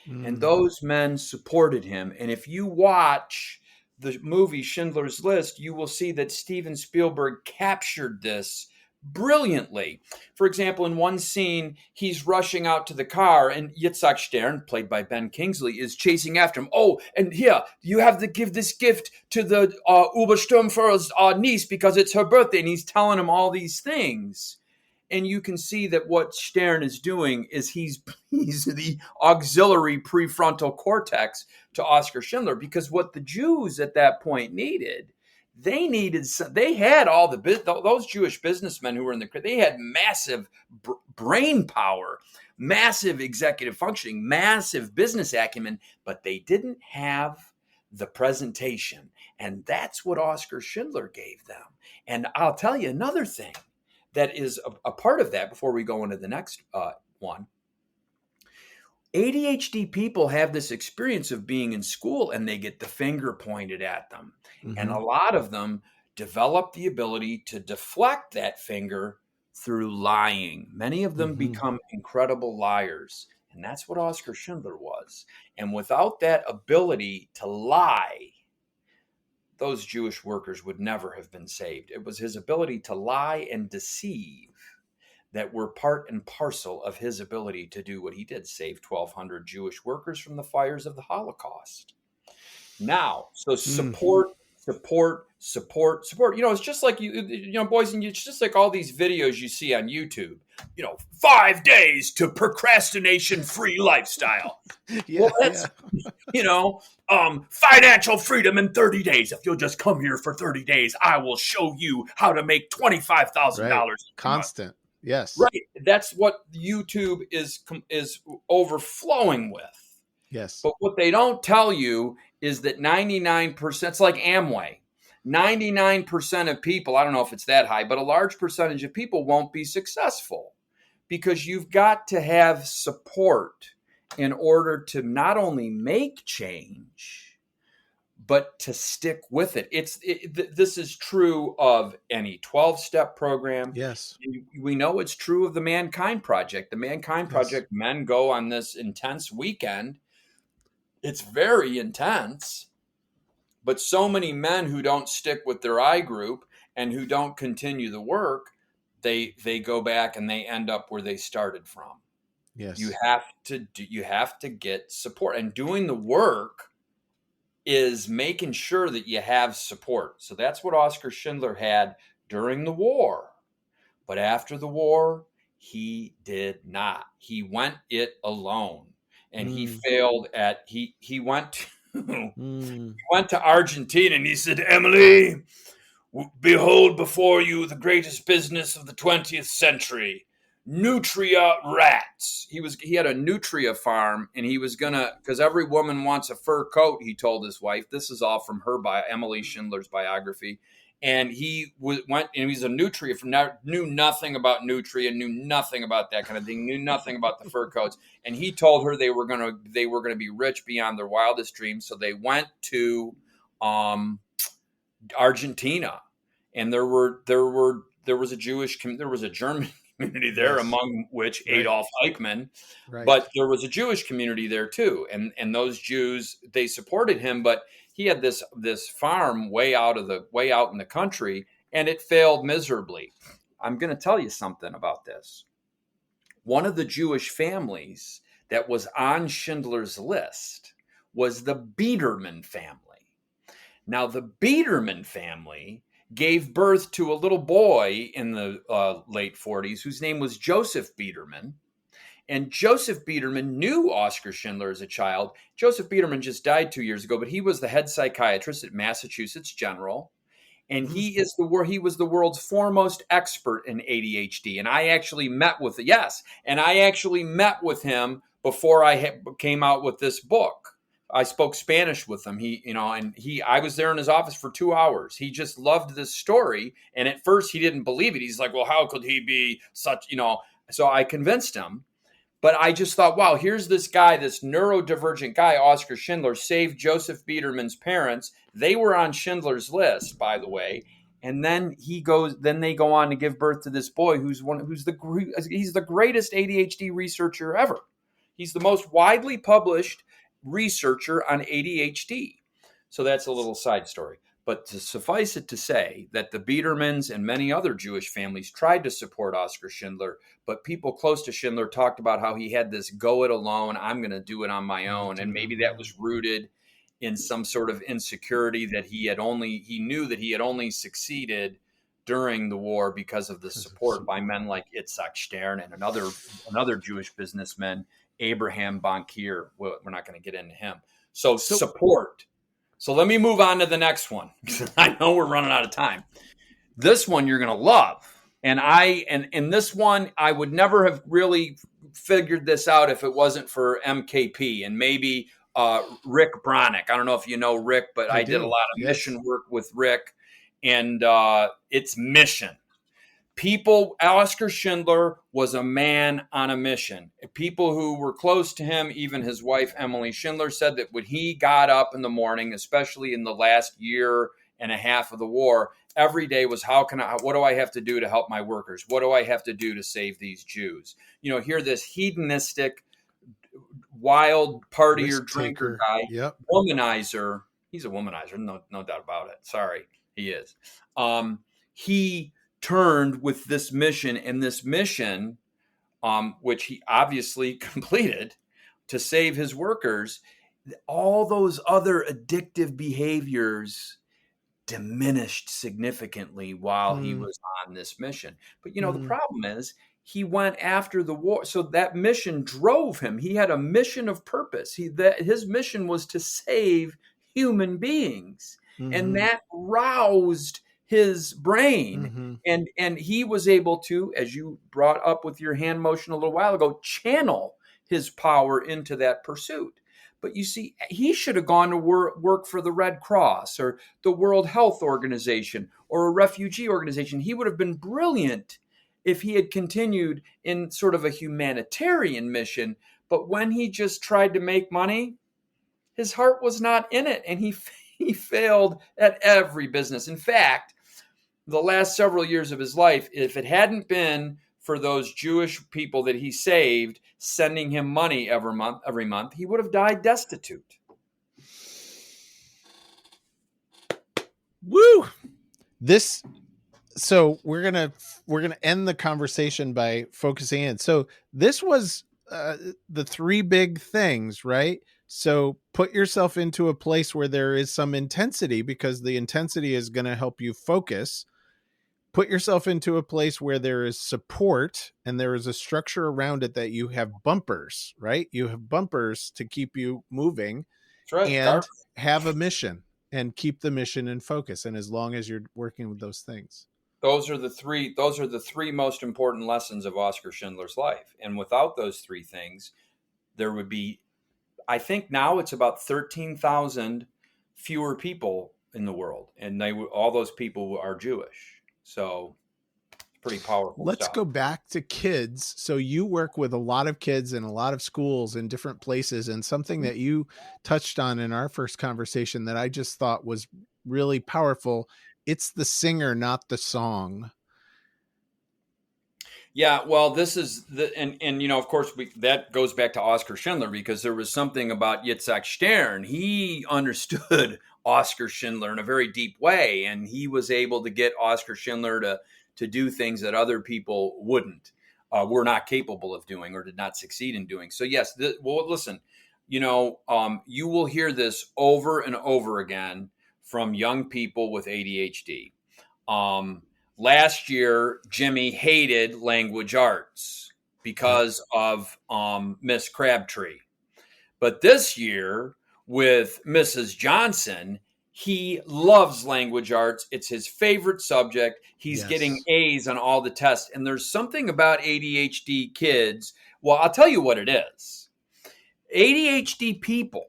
And those men supported him. And if you watch the movie Schindler's List, you will see that Steven Spielberg captured this brilliantly. For example, in one scene, he's rushing out to the car, and Yitzhak Stern, played by Ben Kingsley, is chasing after him. "Oh, and here, you have to give this gift to the Obersturmführer's niece because it's her birthday." And he's telling him all these things. And you can see that what Stern is doing is he's the auxiliary prefrontal cortex to Oskar Schindler, because what the Jews at that point needed, they had all those Jewish businessmen who were they had massive brain power, massive executive functioning, massive business acumen, but they didn't have the presentation. And that's what Oskar Schindler gave them. And I'll tell you another thing that is a part of that before we go into the next one. ADHD people have this experience of being in school and they get the finger pointed at them. And a lot of them develop the ability to deflect that finger through lying. Many of them become incredible liars. And that's what Oskar Schindler was. And without that ability to lie, those Jewish workers would never have been saved. It was his ability to lie and deceive that were part and parcel of his ability to do what he did, save 1,200 Jewish workers from the fires of the Holocaust. Now, so support. It's just like boys, and it's just like all these videos you see on YouTube. 5 days to procrastination-free lifestyle. Financial freedom in 30 days. If you'll just come here for 30 days, I will show you how to make $25,000. Constant. Yes. Right. That's what YouTube is overflowing with. Yes. But what they don't tell you is that 99%, it's like Amway. 99% of people, I don't know if it's that high, but a large percentage of people won't be successful because you've got to have support in order to not only make change, but to stick with it. This is true of any 12-step program. Yes. We know it's true of the Mankind Project. The Mankind Project, men go on this intense weekend. It's very intense, but so many men who don't stick with their I group and who don't continue the work, they go back and they end up where they started from. Yes. You have to get support, and doing the work is making sure that you have support. So that's what Oskar Schindler had during the war. But after the war, he did not. He went it alone. And he failed at he went he went to Argentina and he said, "Emily, behold before you the greatest business of the 20th century. Nutria rats." He had a nutria farm, and he was gonna, because every woman wants a fur coat, he told his wife. This is all from her Emily Schindler's biography. And he went, and he's a nutria from knew nothing about nutria, knew nothing about that kind of thing, knew nothing about the fur coats. And he told her they were gonna be rich beyond their wildest dreams. So they went to Argentina, and there was a German community there, among which Adolf Eichmann, but there was a Jewish community there too. And those Jews, they supported him, but he had this farm way out in the country, and it failed miserably. I'm going to tell you something about this. One of the Jewish families that was on Schindler's List was the Biederman family. Now, the Biederman family gave birth to a little boy in the late 40s whose name was Joseph Biederman. And Joseph Biederman knew Oskar Schindler as a child. Joseph Biederman just died 2 years ago, but he was the head psychiatrist at Massachusetts General. And he was the world's foremost expert in ADHD. And I actually met with him before I came out with this book. I spoke Spanish with him. I was there in his office for 2 hours. He just loved this story. And at first he didn't believe it. He's like, well, how could he be such, so I convinced him. But I just thought, wow, here's this guy, this neurodivergent guy, Oskar Schindler, saved Joseph Biederman's parents. They were on Schindler's list, by the way. And then they go on to give birth to this boy he's the greatest ADHD researcher ever. He's the most widely published researcher on ADHD. So that's a little side story. But to suffice it to say that the Biedermans and many other Jewish families tried to support Oskar Schindler, but people close to Schindler talked about how he had this go it alone, I'm going to do it on my own. And maybe that was rooted in some sort of insecurity that he knew that he had only succeeded during the war because of the support by men like Itzhak Stern and another Jewish businessman, Abraham Bankir. We're not going to get into him. So support. So let me move on to the next one. I know we're running out of time. This one you're going to love. And this one, I would never have really figured this out if it wasn't for MKP and maybe Rick Bronick. I don't know if you know Rick, but I did a lot of mission work with Rick. And it's mission. Oskar Schindler was a man on a mission. People who were close to him, even his wife, Emily Schindler, said that when he got up in the morning, especially in the last year and a half of the war, every day was, what do I have to do to help my workers? What do I have to do to save these Jews? Here, this hedonistic, wild partier, drinker guy, womanizer. He's a womanizer, no doubt about it. Sorry, he is. He turned with this mission, and this mission, which he obviously completed to save his workers, all those other addictive behaviors diminished significantly while he was on this mission. But, the problem is he went after the war. So that mission drove him. He had a mission of purpose. His mission was to save human beings. And that roused his brain. And he was able to, as you brought up with your hand motion a little while ago, channel his power into that pursuit. But you see, he should have gone to work for the Red Cross or the World Health Organization or a refugee organization. He would have been brilliant if he had continued in sort of a humanitarian mission. But when he just tried to make money, his heart was not in it. And he failed at every business. In fact, the last several years of his life, if it hadn't been for those Jewish people that he saved sending him money every month, he would have died destitute. Woo! So we're gonna end the conversation by focusing in. So this was the three big things, right? So put yourself into a place where there is some intensity, because the intensity is going to help you focus. Put yourself into a place where there is support and there is a structure around it, that you have bumpers, right? You have bumpers to keep you moving. That's right. And have a mission and keep the mission in focus. And as long as you're working with those things. Those are the three most important lessons of Oskar Schindler's life. And without those three things, there would be, I think now it's about 13,000 fewer people in the world. And all those people are Jewish. So pretty powerful. Let's go back to kids. So you work with a lot of kids in a lot of schools in different places. And something that you touched on in our first conversation that I just thought was really powerful. It's the singer, not the song. Yeah, well, this is of course, that goes back to Oskar Schindler, because there was something about Itzhak Stern. He understood Oskar Schindler in a very deep way, and he was able to get Oskar Schindler to do things that other people were not capable of doing or did not succeed in doing. So yes, listen, you will hear this over and over again from young people with ADHD. Last year, Jimmy hated language arts because of Miss Crabtree. But this year, with Mrs. Johnson, he loves language arts. It's his favorite subject. He's getting A's on all the tests. And there's something about ADHD kids. Well, I'll tell you what it is. ADHD people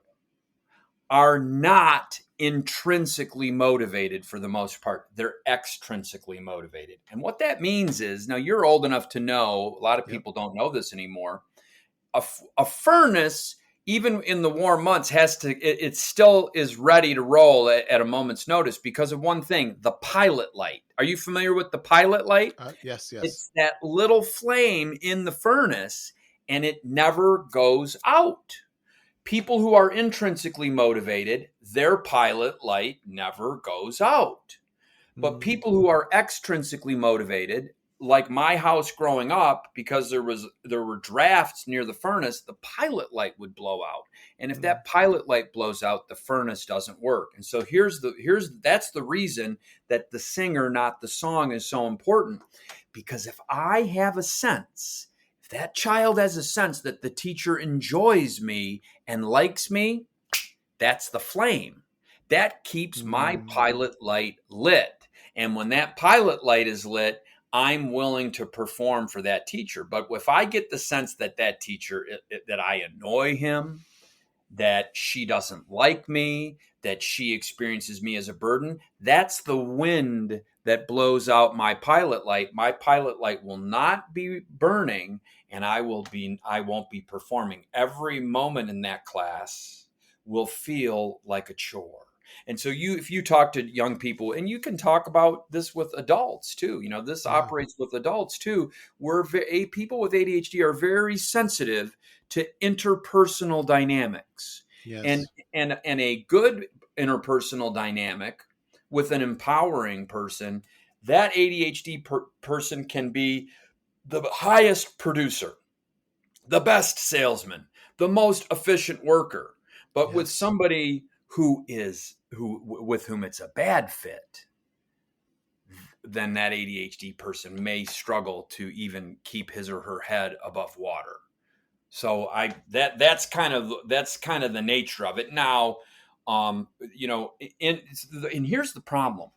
are not intrinsically motivated for the most part. They're extrinsically motivated. And what that means is, now you're old enough to know, a lot of people don't know this anymore. A furnace, even in the warm months, it still is ready to roll at a moment's notice because of one thing, the pilot light. Are you familiar with the pilot light? Yes. It's that little flame in the furnace, and it never goes out. People who are intrinsically motivated, their pilot light never goes out. But people who are extrinsically motivated, like my house growing up, because there were drafts near the furnace, the pilot light would blow out. And if that pilot light blows out, the furnace doesn't work. And so that's the reason that the singer, not the song, is so important. Because if I have a sense, if that child has a sense that the teacher enjoys me and likes me, that's the flame. That keeps my pilot light lit. And when that pilot light is lit, I'm willing to perform for that teacher. But if I get the sense that teacher, that I annoy him, that she doesn't like me, that she experiences me as a burden, that's the wind that blows out my pilot light. My pilot light will not be burning, and I won't be performing. Every moment in that class will feel like a chore. And so if you talk to young people, and you can talk about this with adults too, this operates with adults too, where people with ADHD are very sensitive to interpersonal dynamics. Yes. And a good interpersonal dynamic with an empowering person, that ADHD person can be the highest producer, the best salesman, the most efficient worker. But with somebody with whom it's a bad fit, then that ADHD person may struggle to even keep his or her head above water. So that's kind of the nature of it. Now, and here's the problem,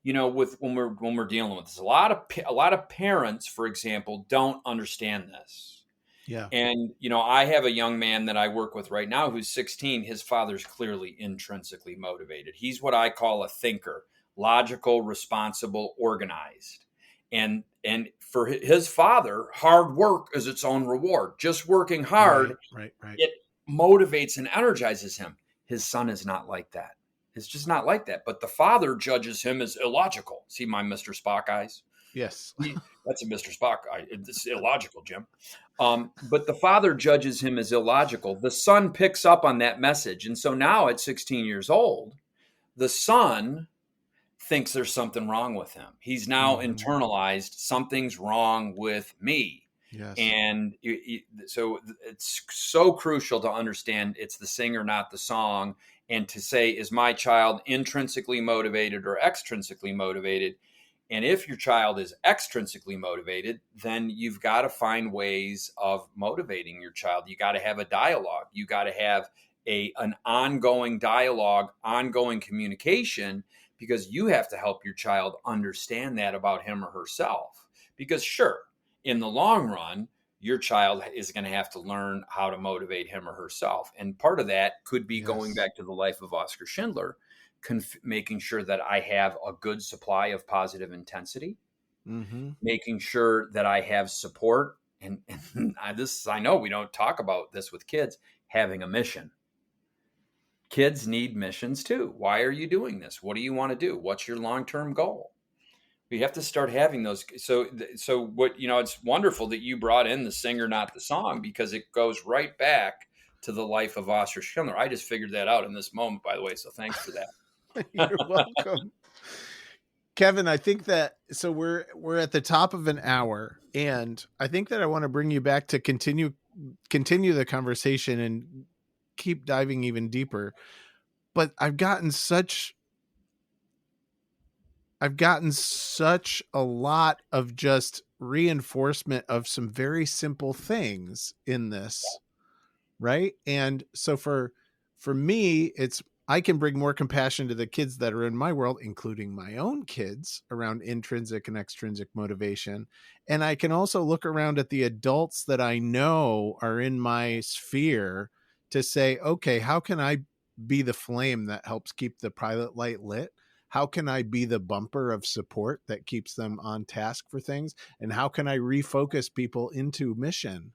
with when we're dealing with this, a lot of parents, for example, don't understand this. Yeah. And, I have a young man that I work with right now who's 16. His father's clearly intrinsically motivated. He's what I call a thinker, logical, responsible, organized. And for his father, hard work is its own reward. Just working hard, right. It motivates and energizes him. His son is not like that. It's just not like that. But the father judges him as illogical. See my Mr. Spock eyes? Yes. That's a Mr. Spock eye. It's illogical, Jim. But the father judges him as illogical. The son picks up on that message. And so now at 16 years old, the son thinks there's something wrong with him. He's now internalized, something's wrong with me. Yes. And so it's so crucial to understand it's the singer, not the song. And to say, is my child intrinsically motivated or extrinsically motivated? And if your child is extrinsically motivated, then you've got to find ways of motivating your child. You got to have a dialogue. You got to have an ongoing dialogue, ongoing communication, because you have to help your child understand that about him or herself. Because sure, in the long run, your child is going to have to learn how to motivate him or herself. And part of that could be going back to the life of Oskar Schindler, making sure that I have a good supply of positive intensity, making sure that I have support. And I know we don't talk about this with kids, having a mission. Kids need missions too. Why are you doing this? What do you want to do? What's your long-term goal? We have to start having those. So what, it's wonderful that you brought in the singer, not the song, because it goes right back to the life of Oskar Schindler. I just figured that out in this moment, by the way. So thanks for that. You're welcome. Kevin, I think that, so we're at the top of an hour, and I think that I want to bring you back to continue the conversation and keep diving even deeper. But I've gotten such I've gotten such a lot of just reinforcement of some very simple things in this. Right. And so for me, I can bring more compassion to the kids that are in my world, including my own kids, around intrinsic and extrinsic motivation. And I can also look around at the adults that I know are in my sphere to say, okay, how can I be the flame that helps keep the pilot light lit? How can I be the bumper of support that keeps them on task for things? And how can I refocus people into mission?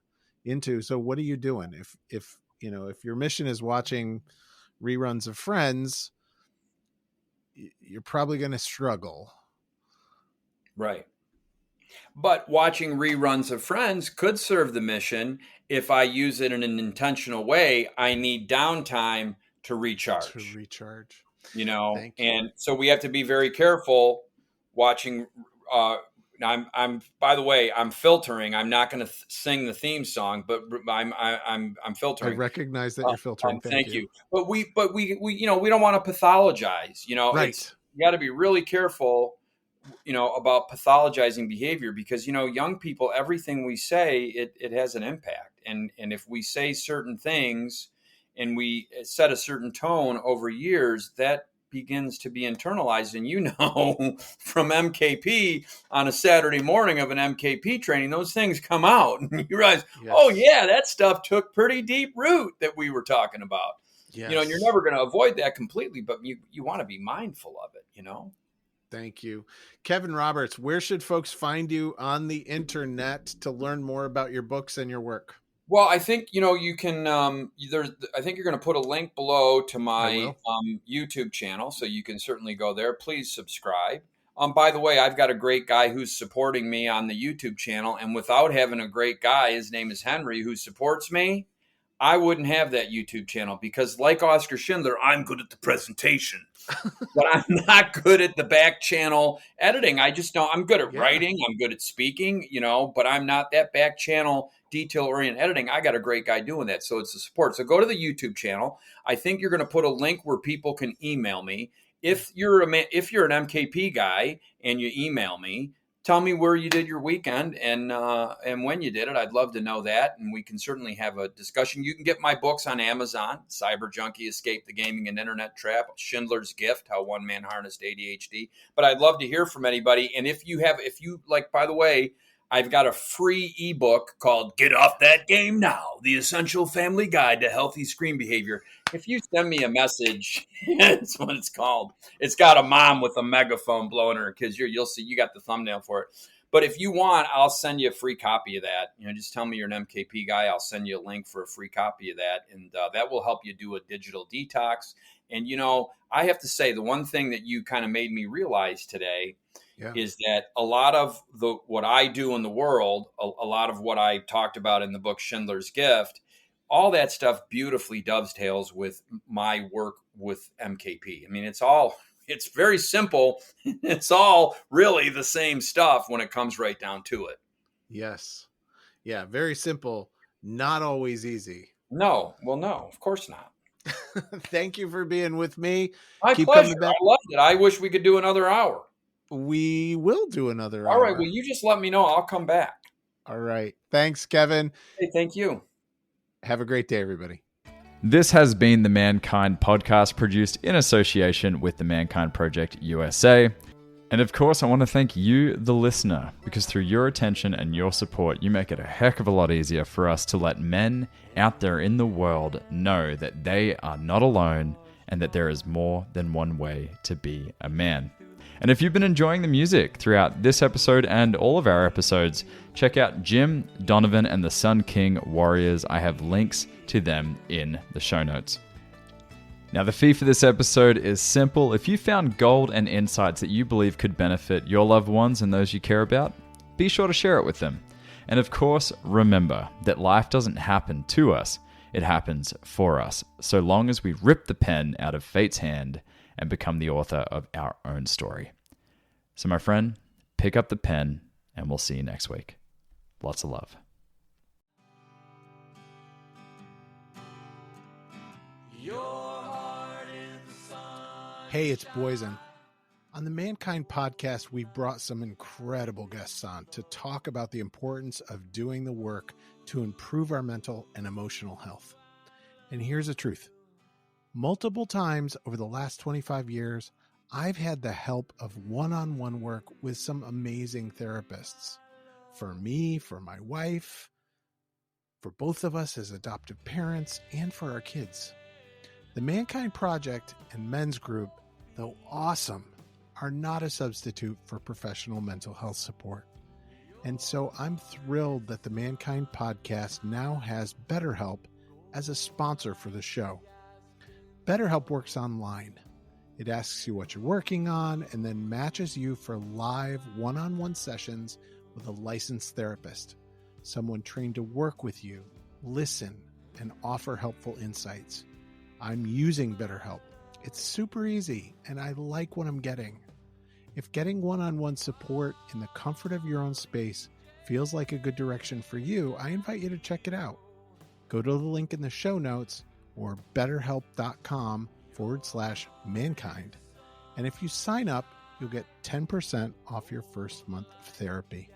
So what are you doing? If your mission is watching reruns of Friends, you're probably going to struggle. Right. But watching reruns of Friends could serve the mission if I use it in an intentional way. I need downtime to recharge. And so we have to be very careful watching. I'm by the way, I'm filtering. I'm not going to sing the theme song, but I'm filtering. I recognize that you're filtering. Thank you. But we we don't want to pathologize. Right. You got to be really careful, about pathologizing behavior, because, young people, everything we say, it has an impact. And if we say certain things and we set a certain tone over years, that begins to be internalized. And from MKP on a Saturday morning of an MKP training, those things come out and you realize, yes. Oh yeah, that stuff took pretty deep root that we were talking about. Yes. And you're never going to avoid that completely, but you want to be mindful of it, Thank you. Kevin Roberts, where should folks find you on the internet to learn more about your books and your work? Well, I think, you can, I think you're going to put a link below to my YouTube channel, so you can certainly go there. Please subscribe. By the way, I've got a great guy who's supporting me on the YouTube channel, and without having a great guy, his name is Henry, who supports me, I wouldn't have that YouTube channel, because like Oskar Schindler, I'm good at the presentation, but I'm not good at the back channel editing. I just don't. I'm good at writing. I'm good at speaking, but I'm not that back channel detail-oriented editing. I got a great guy doing that, so it's a support. So go to the YouTube channel. I think you're going to put a link where people can email me. If you're an MKP guy and you email me, tell me where you did your weekend and when you did it. I'd love to know that, and we can certainly have a discussion. You can get my books on Amazon: Cyber Junkie, Escape the Gaming and Internet Trap; Schindler's Gift, How One Man Harnessed ADHD. But I'd love to hear from anybody. And if you like, by the way, I've got a free ebook called Get Off That Game Now, The Essential Family Guide to Healthy Screen Behavior. If you send me a message, that's what it's called. It's got a mom with a megaphone blowing her kids. You'll see, you got the thumbnail for it. But if you want, I'll send you a free copy of that. Just tell me you're an MKP guy. I'll send you a link for a free copy of that. And that will help you do a digital detox. And, I have to say, the one thing that you kind of made me realize today is that a lot of what I do in the world, a lot of what I talked about in the book Schindler's Gift, all that stuff beautifully dovetails with my work with MKP. I mean, it's very simple. It's all really the same stuff when it comes right down to it. Yes. Yeah. Very simple. Not always easy. No. Well, no, of course not. Thank you for being with me. My pleasure. I loved it. I wish we could do another hour. We will do another hour. All right. Well, you just let me know. I'll come back. All right. Thanks, Kevin. Hey, thank you. Have a great day, everybody. This has been the Mankind Podcast, produced in association with the Mankind Project USA. And of course, I want to thank you, the listener, because through your attention and your support, you make it a heck of a lot easier for us to let men out there in the world know that they are not alone and that there is more than one way to be a man. And if you've been enjoying the music throughout this episode and all of our episodes, check out Jim, Donovan, and the Sun King Warriors. I have links to them in the show notes. Now, the fee for this episode is simple. If you found gold and insights that you believe could benefit your loved ones and those you care about, be sure to share it with them. And of course, remember that life doesn't happen to us, it happens for us, so long as we rip the pen out of fate's hand and become the author of our own story. So my friend, pick up the pen and we'll see you next week. Lots of love. Hey, it's Boysen. On the Mankind podcast, we've brought some incredible guests on to talk about the importance of doing the work to improve our mental and emotional health. And here's the truth. Multiple times over the last 25 years, I've had the help of one-on-one work with some amazing therapists. For me, for my wife, for both of us as adoptive parents, and for our kids. The Mankind Project and Men's Group, though awesome, are not a substitute for professional mental health support. And so I'm thrilled that the Mankind Podcast now has BetterHelp as a sponsor for the show. BetterHelp works online. It asks you what you're working on and then matches you for live one-on-one sessions with a licensed therapist, someone trained to work with you, listen, and offer helpful insights. I'm using BetterHelp. It's super easy, and I like what I'm getting. If getting one-on-one support in the comfort of your own space feels like a good direction for you, I invite you to check it out. Go to the link in the show notes or betterhelp.com/mankind. And if you sign up, you'll get 10% off your first month of therapy.